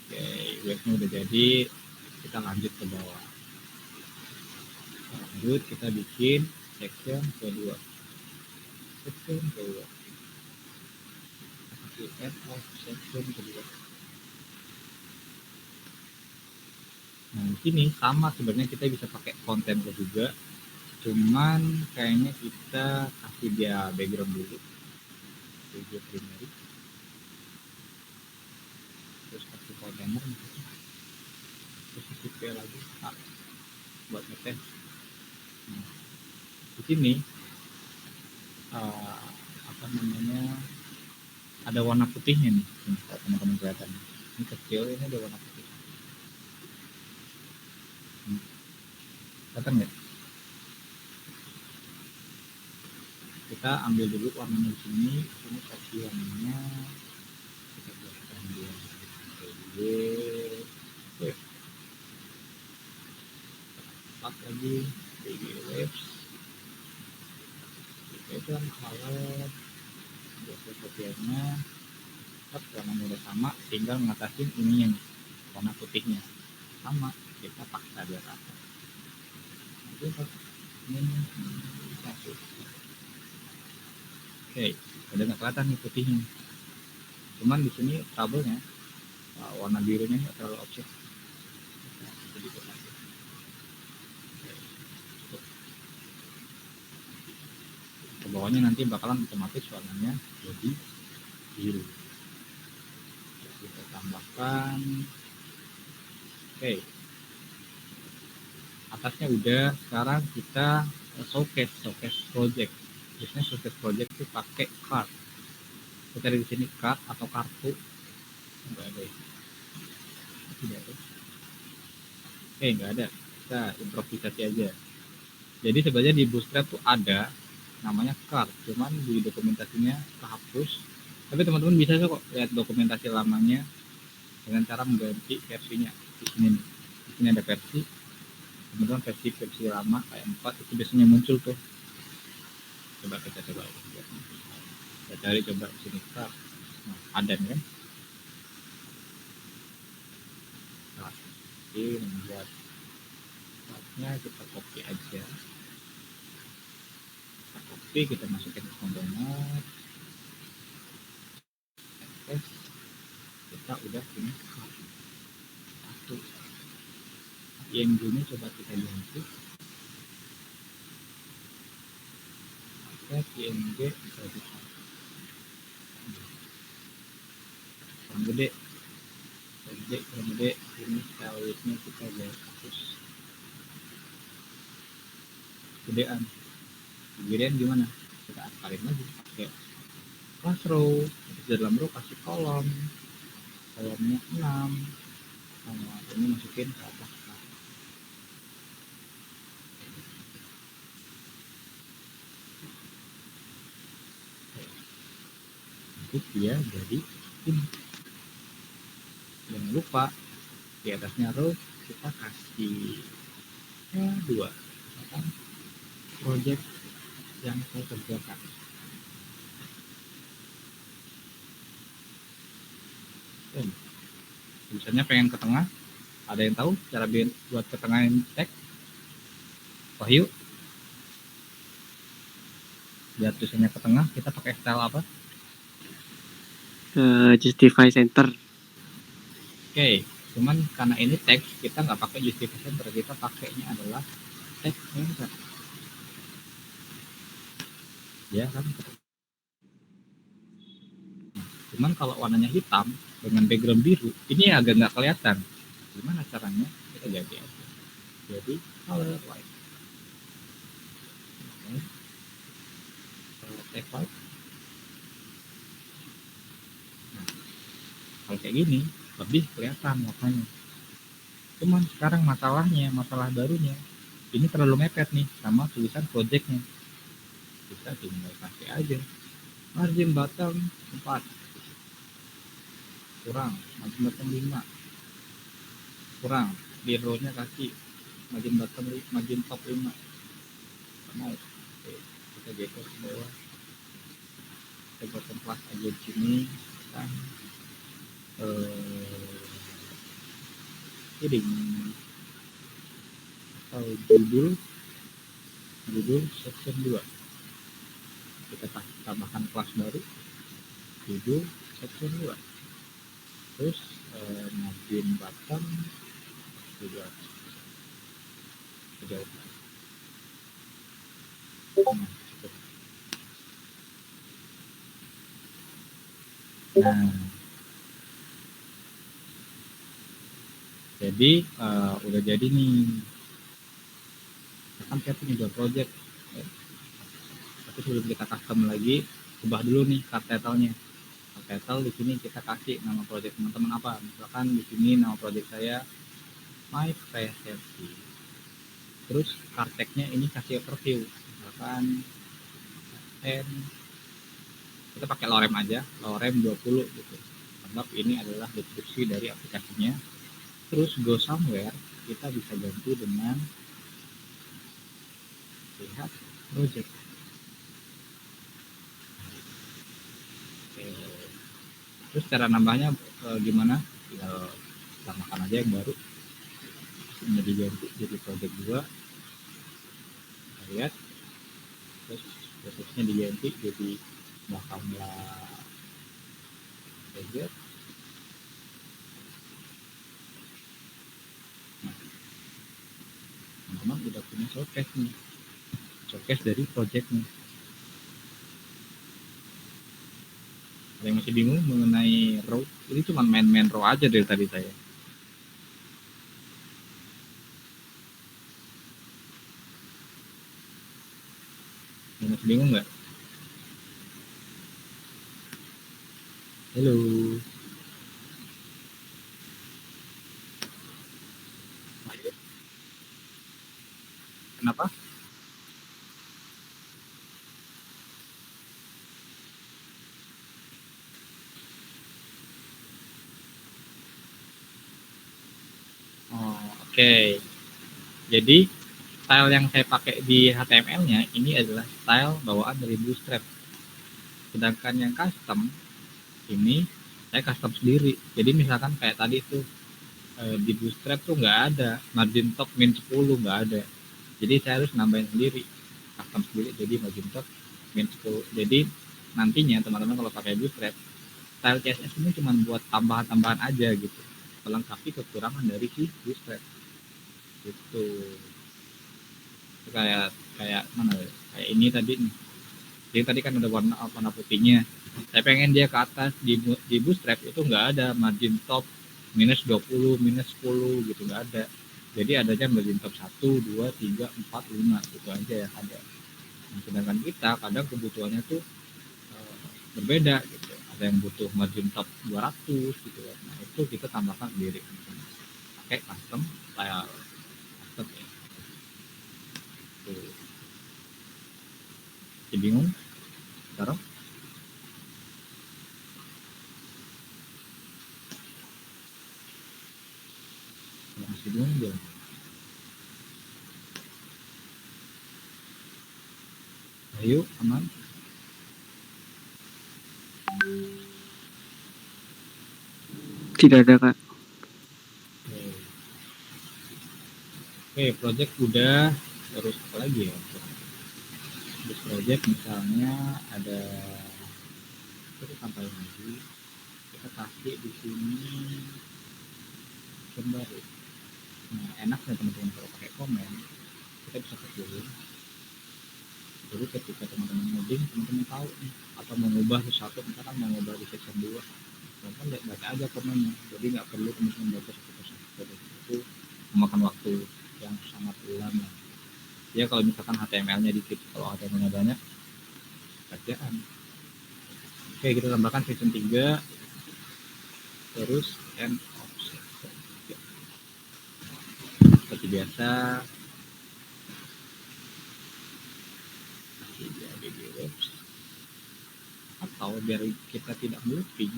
Oke, wave-nya udah jadi, kita lanjut ke bawah. Lanjut kita bikin section kedua. Section kedua. Add of section kedua. Nah, di sini sama sebenarnya kita bisa pakai konten juga, cuman kayaknya kita kasih dia background dulu, video primary, terus kasih container, terus kasih P lagi buat ngetes. Nah, di sini apa namanya, ada warna putihnya nih, kalau teman-teman kelihatan ini kecil, ini ada warna putih. Kelihatan nggak? Kita ambil dulu warnanya di sini kasih warnanya, kita buatkan dia pas lagi baby waves, itu kan color fotokopiannya, warnanya udah sama, tinggal ngatasin ininya nih, warna putihnya sama, kita paksa dia rata. Nanti ini masuk. Oke, udah nggak kelihatan nih putihnya. Cuman di sini trouble-nya warna birunya nggak terlalu objek. Ke bawahnya nanti bakalan otomatis warnanya jadi biru. Kita tambahkan. Oke. Atasnya udah, sekarang kita showcase project. Biasanya showcase project itu pakai card. Kita cari di sini card atau kartu. Enggak ada. Tidak ada. Oke, enggak ada. Kita improvisasi aja. Jadi sebenarnya di Bootstrap tuh ada namanya card, cuman di dokumentasinya kehapus. Tapi teman-teman bisa kok lihat dokumentasi lamanya dengan cara mengganti versinya. Di sini nih. Di sini ada versi. Kemudian versi lama kayak 4 itu biasanya muncul tuh. Coba kita coba. Kita cari coba di sini card. Nah, ada nih kan. Nah, ini membuat cardnya kita copy aja. Kita masukin ke komponen, kita udah punya satu. IMG ini coba kita ganti, IMG bisa bisa kurang gede, ini stylenya kita hapus, gedean gimana, kita akalin lagi pakai class row, di dalam row kasih kolomnya 6, nah, ini masukin ke atas. Nanti dia jadi ini. Jangan lupa di atasnya row kita kasih 2 project yang saya kerjakan. Tulisannya pengen ke tengah. Ada yang tahu cara buat ke tengahin teks? Wahyu? Biar tulisannya ke tengah, kita pakai style apa? Justify center. Oke, cuman karena ini teks, kita nggak pakai justify center, kita pakainya adalah text center. Ya kan? Cuman kalau warnanya hitam dengan background biru, ini agak nggak kelihatan. Gimana caranya? Kita ganti aja. Jadi color white. Okay. Text white. Nah, kalau kayak gini lebih kelihatan warnanya. Cuman sekarang masalah barunya, ini terlalu mepet nih sama tulisan projectnya. Kita tinggal kasih aja margin bottom 4 kurang, margin bottom 5 kurang, di row nya kasih margin bottom, margin top 5 mau. Oke, kita geser ke bawah, kita bottom plus aja di sini kan heading atau judul section 2, kita tambahkan kelas baru judul section 2, terus margin bottom juga kejauhan. Nah, jadi udah jadi nih. Kan saya punya dua project. Tapi sebelum kita custom lagi, ubah dulu nih card title-nya. Card title di sini kita kasih nama project teman-teman apa. Misalkan di sini nama project saya My Presenti. Terus card tag-nya ini kasih overview. Misalkan kita pakai lorem aja, lorem 20 gitu. Sebab ini adalah deskripsi dari aplikasinya. Terus go somewhere kita bisa ganti dengan lihat project. Oke. Terus cara nambahnya gimana? Tinggal tambahkan aja yang baru. Ini diganti jadi project 2. Kita lihat. Terus prosesnya diganti jadi bakamlah project. Nah, teman-teman udah punya showcase nih. Showcase dari projectnya. Ada yang masih bingung mengenai row? Ini cuma main row aja dari tadi saya. Yang masih bingung nggak? Halo. Kenapa? Oh, oke. Jadi style yang saya pakai di HTML-nya ini adalah style bawaan dari Bootstrap. Sedangkan yang custom ini saya custom sendiri. Jadi misalkan kayak tadi tuh di Bootstrap tuh nggak ada margin top min 10, nggak ada. Jadi saya harus nambahin sendiri, custom sendiri jadi margin top min 10. Jadi nantinya teman-teman kalau pakai Bootstrap, style CSS ini cuma buat tambahan-tambahan aja gitu, melengkapi kekurangan dari si Bootstrap gitu. Kayak kayak mana ya? Kayak ini tadi nih. Jadi tadi kan ada warna putihnya. Saya pengen dia ke atas di Bootstrap itu nggak ada margin top minus 20, minus 10 gitu, nggak ada. Jadi adanya margin top 1, 2, 3, 4, 5 gitu aja yang ada. Nah, sedangkan kita kadang kebutuhannya tuh berbeda gitu. Ada yang butuh margin top 200 gitu ya. Nah, itu kita tambahkan sendiri. Pakai custom style custom ya. Tuh. Jadi bingung sekarang? Masih bingung belum? Ayo, aman. Tidak ada, Kak. Oke, project udah. Terus apa lagi ya? Terus project misalnya ada, kita tambahin lagi, kita kasih di sini gambar. Nah, enaknya teman-teman kalau pakai komen, kita bisa kecilin. Jadi ketika teman-teman ngoding, teman-teman tahu nih, atau mau ngubah sesuatu, misalkan mau ngubah di section 2, teman-teman baca aja komennya. Jadi nggak perlu teman-teman baca satu persatu. Itu memakan waktu yang sangat lama. Ya kalau misalkan HTML-nya dikit, kalau HTML-nya banyak, kerjaan. Oke, kita tambahkan section 3, terus end offset. Seperti biasa, jadi di webs. Atau biar kita tidak looping,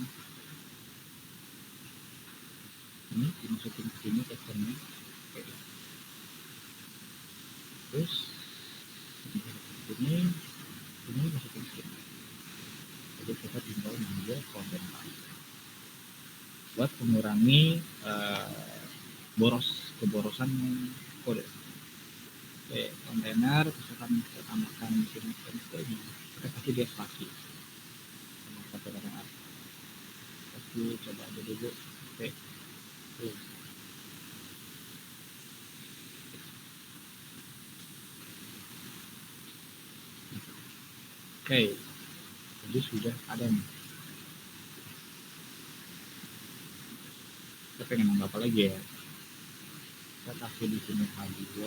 ini dimasukin ke sini sectionnya. Oke. Terus ini masukin ke sini. Jadi kita tinggal mengambil konten buat mengurangi keborosan kode. Oke, kontainer misalkan kita tambahkan di sini ini, kita kasih dia spasi sama satu kata pasti coba aja dulu. Oke, tuh. Oke, jadi sudah ada nih. Kita pengen nambah apa lagi ya? Kita kasih di sini H2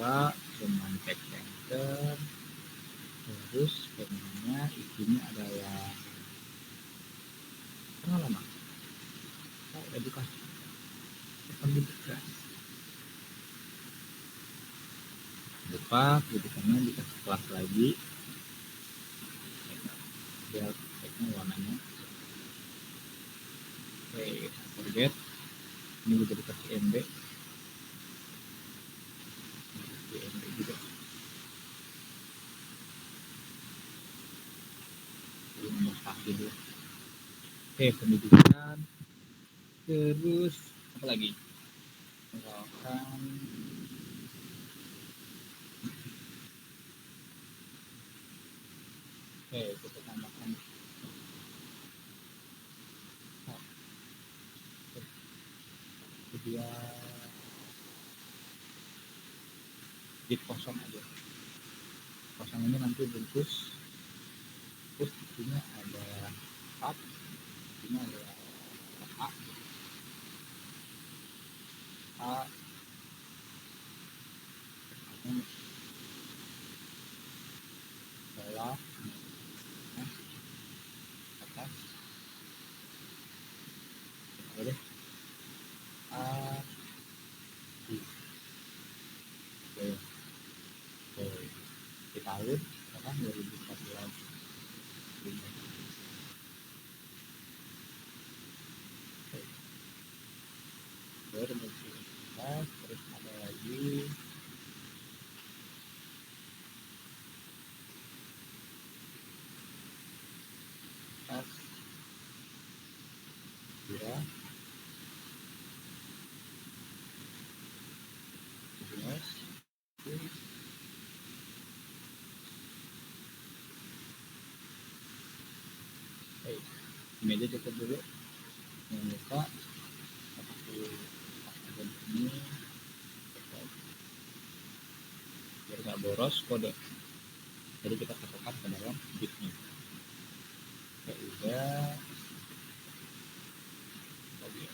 dengan text center. Terus pengennya isinya adalah pengalaman, edukasi, pendidikan. Buka, pendidikannya dikasih kelas lagi. Biar teksnya warnanya. Oke, forget. Ini juga dikasih MB. Di MB juga. Jadi nomor pasti dulu. Oke, pendidikan. Terus apa lagi? Misalkan oke, kita tambahkan dia di kosong aja. Kosong ini nanti bungkus. Terus isinya ada tab, isinya ada A, A, bawah, atas, boleh A, B, oke, oke, di tahun kan 2014. Baru terus ada lagi tas ya, 11, ini aja cukup dulu. Jangan lupa pakai agen ini biar nggak boros kode. Jadi kita masukkan ke dalam bitnya. Ya udah, lagi ya.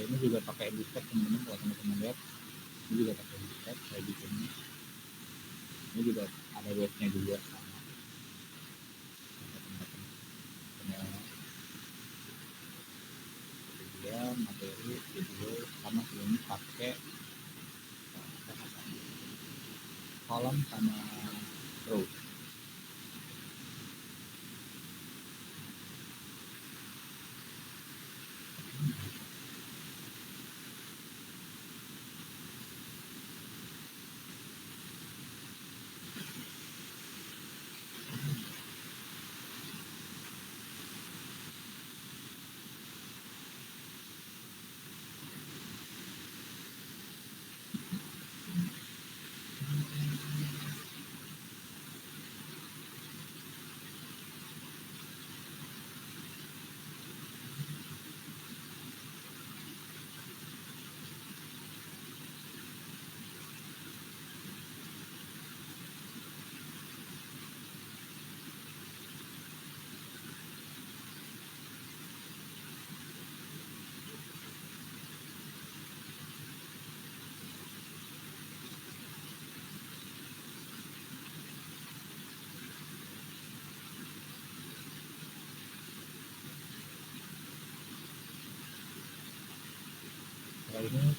Ini juga pakai bootstrap teman-teman, kalau teman-teman lihat ini juga pakai bootstrap saya bikinnya. Ini juga ada webnya juga sama kemudian materi video sama ini pakai kolom sama row.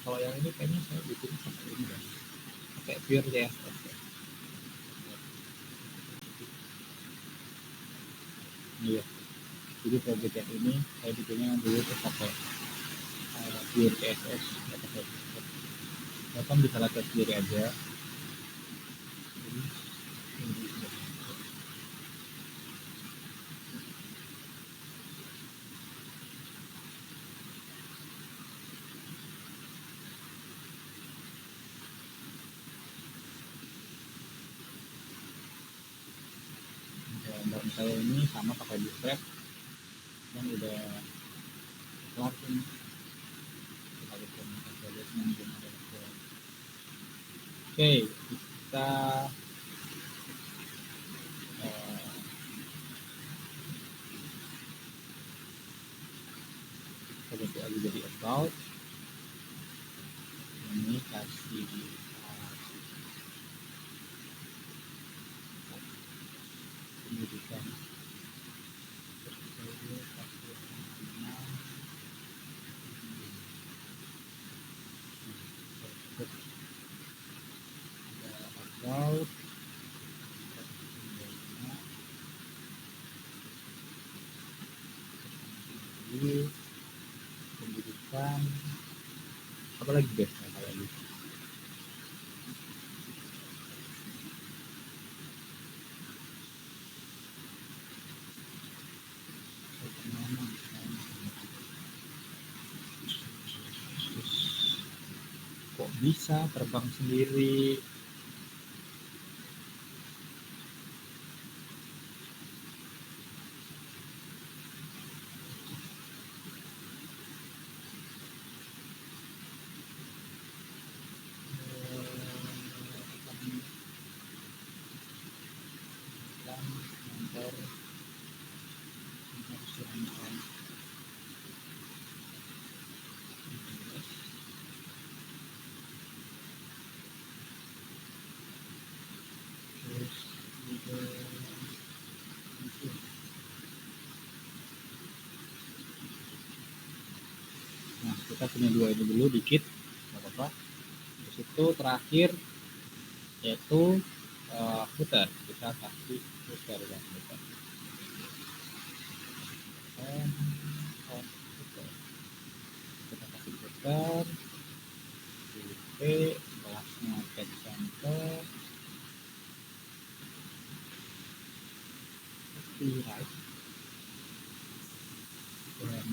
Kalau yang ini kayaknya saya bikin pakai ini ya, pakai pure CSS ya. Iya, jadi project yang ini saya bikinnya dulu tuh pakai pure CSS, ya pakai bahkan bisa latihan sendiri aja. saya ini sama pakai bootstrap yang udah kelar ini. Kita lihat yang belum ada. Oke, kita ganti aja jadi about. Ini kasih pendidikan about pendidikan apa lagi guys kayak gitu. Kok bisa terbang sendiri? Nah, kita punya dua ini dulu dikit, nggak apa-apa. Terus itu terakhir yaitu footer. Kita kasih footer ya, footer. Kita kasih footer, pilih kelasnya text center, copyright, dan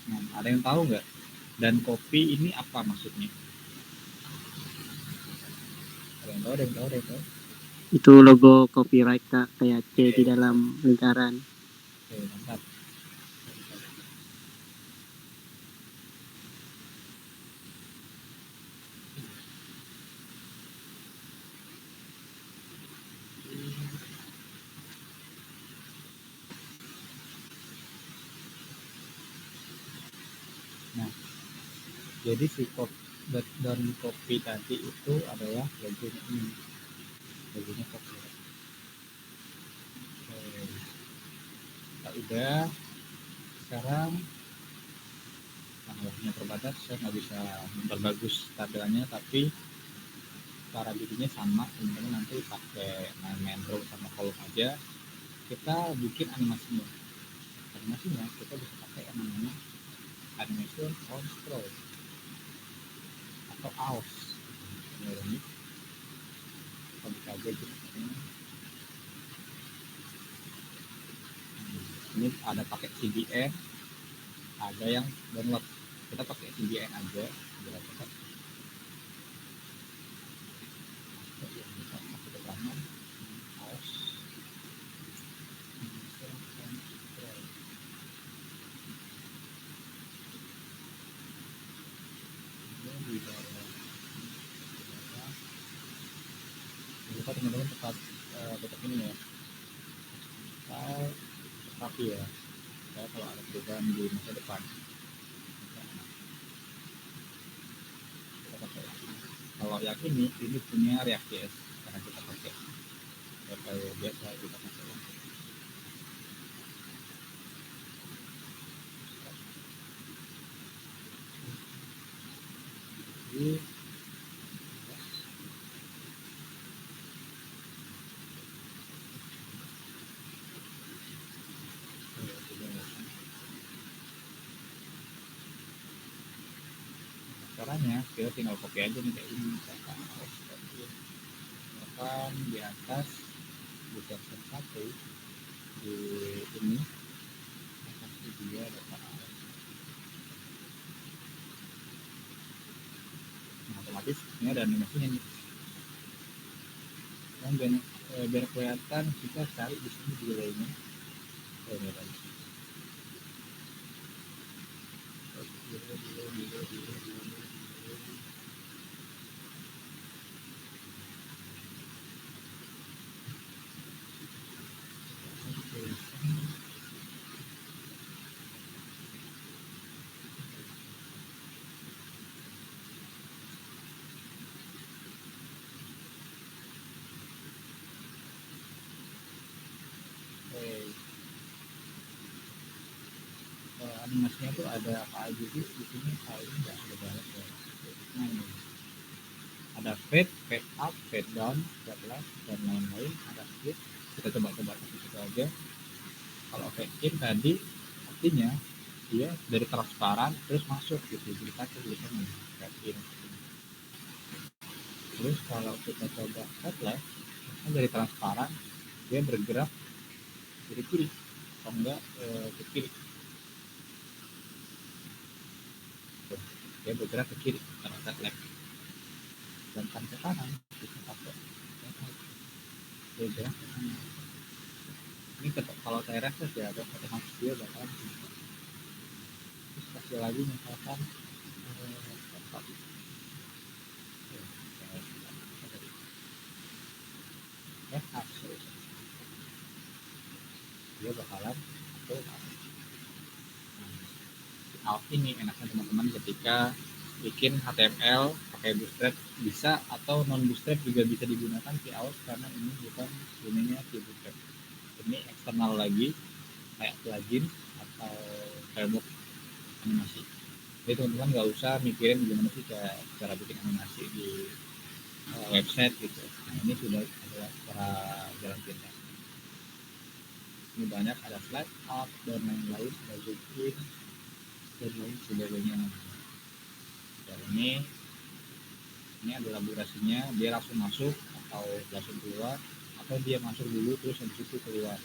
nah, ada yang tahu nggak? Dan copy ini apa maksudnya? Ada yang tahu, ada yang tahu, ada yang tahu? Itu logo copyright Kak, kayak C di dalam lingkaran. Oke, mantap. Nah, jadi si dan copy tadi itu adalah logo ini, logonya copyright. Oke, kita udah. Sekarang waktunya terbatas, saya nggak bisa memperbagus tampilannya, tapi cara bikinnya sama. Teman-teman nanti pakai main row sama column aja. Kita bikin animasinya kita bisa pakai yang namanya animation on scroll atau AOS. Kita bisa aja gitu. Ini ada pakai CDN, ada yang download. Kita pakai CDN aja biar cepat. Lupa teman-teman tetap ini ya, tapi ya saya kalau ada perubahan di masa depan kita pakai. Kalau yang ini punya React.js karena kita pakai biasa kita pakai. Jadi caranya kita tinggal copy aja nih kayak ini, misalkan di atas di section 1 di ini kasih dia data otomatis ini ada animasinya nih. Dan biar kelihatan kita cari di sini delaynya. Ini tadi. Animasinya tuh ada apa aja sih di sini? Ini nggak ada banget ya. Nah, ini ada fade, fade up, fade down, fade left, dan lain-lain. Ada split. Kita coba-coba di situ aja. Kalau fade in tadi artinya dia dari transparan terus masuk gitu, kita tulisannya fade in. Terus kalau kita coba fade left, dari transparan dia bergerak dari kiri atau enggak ke kiri, dia bergerak ke kiri karena fade left. Dan ke kanan kita pakai dia bergerak ke kanan. Ini kalau saya refresh ya otomatis dia bakalan terus kasih lagi misalkan dia bakalan atau ini enaknya teman-teman ketika bikin HTML pakai Bootstrap bisa, atau non Bootstrap juga bisa digunakan P-Out karena ini bukan ininya si Bootstrap, ini eksternal lagi kayak plugin atau framework animasi. Jadi teman-teman nggak usah mikirin gimana sih cara bikin animasi di website gitu. Nah, ini sudah adalah cara jalan pintas. Ini banyak, ada slide up dan lain-lain, ada zoom in dan lain sebagainya. Dan ini adalah durasinya, dia langsung masuk atau langsung keluar, atau dia masuk dulu terus habis itu keluar.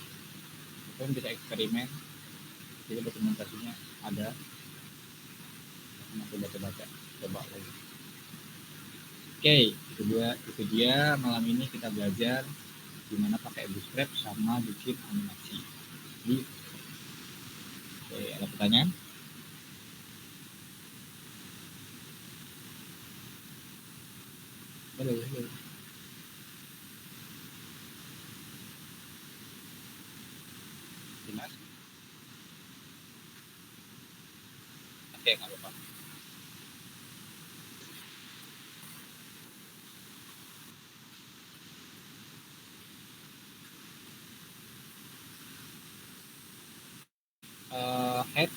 Itu bisa eksperimen, jadi dokumentasinya ada. Coba lagi. Oke, itu dia malam ini kita belajar gimana pakai Bootstrap sama bikin animasi. Oke, ada pertanyaan? Boleh. Dimas? Oke, nggak apa-apa. Head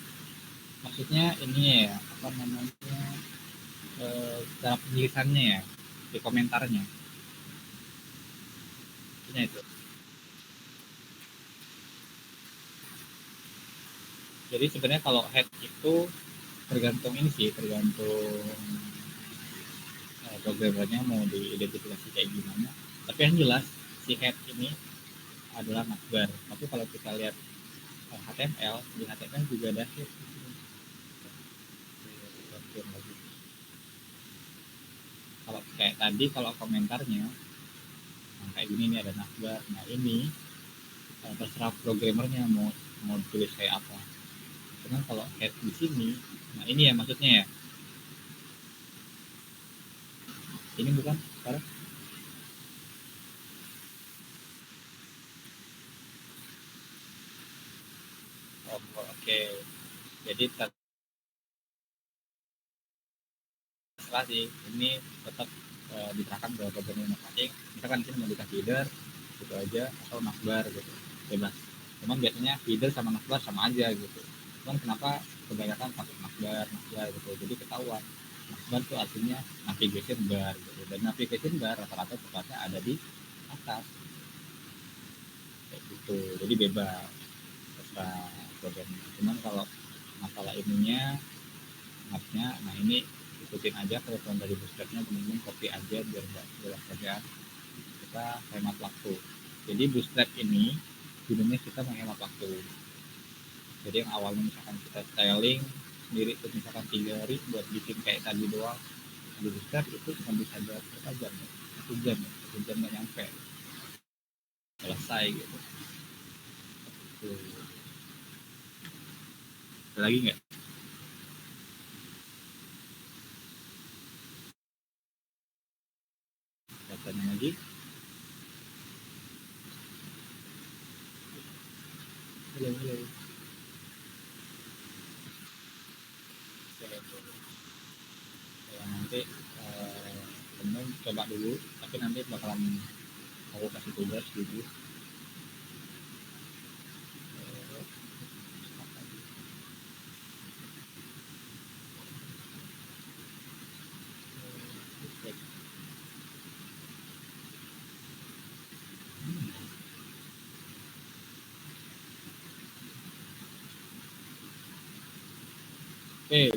maksudnya ini ya, apa namanya, cara penulisannya ya, di komentarnya itu. Jadi sebenarnya kalau head itu tergantung programmernya mau diidentifikasi kayak gimana. Tapi yang jelas si head ini adalah navbar. Tapi kalau kita lihat HTML, di HTML juga ada head. Kalau kayak tadi, kalau komentarnya kayak gini, ini ada navbar. Nah ini terserah programmernya mau tulis kayak apa. Cuman kalau head di sini, nah ini ya maksudnya ya. Ini bukan sekarang. Oke. Jadi terserah sih. Ini tetap diterapkan ke programmer masing-masing. Misalkan di sini mau dikasih header gitu aja, atau navbar gitu, bebas. Cuman biasanya header sama navbar sama aja gitu. Cuman kenapa kebanyakan pakai navbar gitu, jadi ketahuan navbar itu artinya navigation bar gitu, dan navigation bar rata-rata tempatnya ada di atas kayak gitu, jadi bebas terserah programnya. Cuman kalau masalah ininya mapnya, nah ini ikutin aja peraturan dari Bootstrapnya, teman-teman copy aja biar nggak jelas kerjaan, kita hemat waktu. Jadi Bootstrap ini gunanya kita menghemat waktu. Jadi yang awalnya misalkan kita styling sendiri itu misalkan 3 hari buat bikin kayak tadi doang, di bootstrap itu cuma bisa berapa jam ya? 1 jam nggak nyampe selesai gitu. Tuh. Ada lagi nggak? Datanya lagi. Halo. Ya, nanti temen coba dulu, tapi nanti bakalan aku kasih tugas gitu. Oke,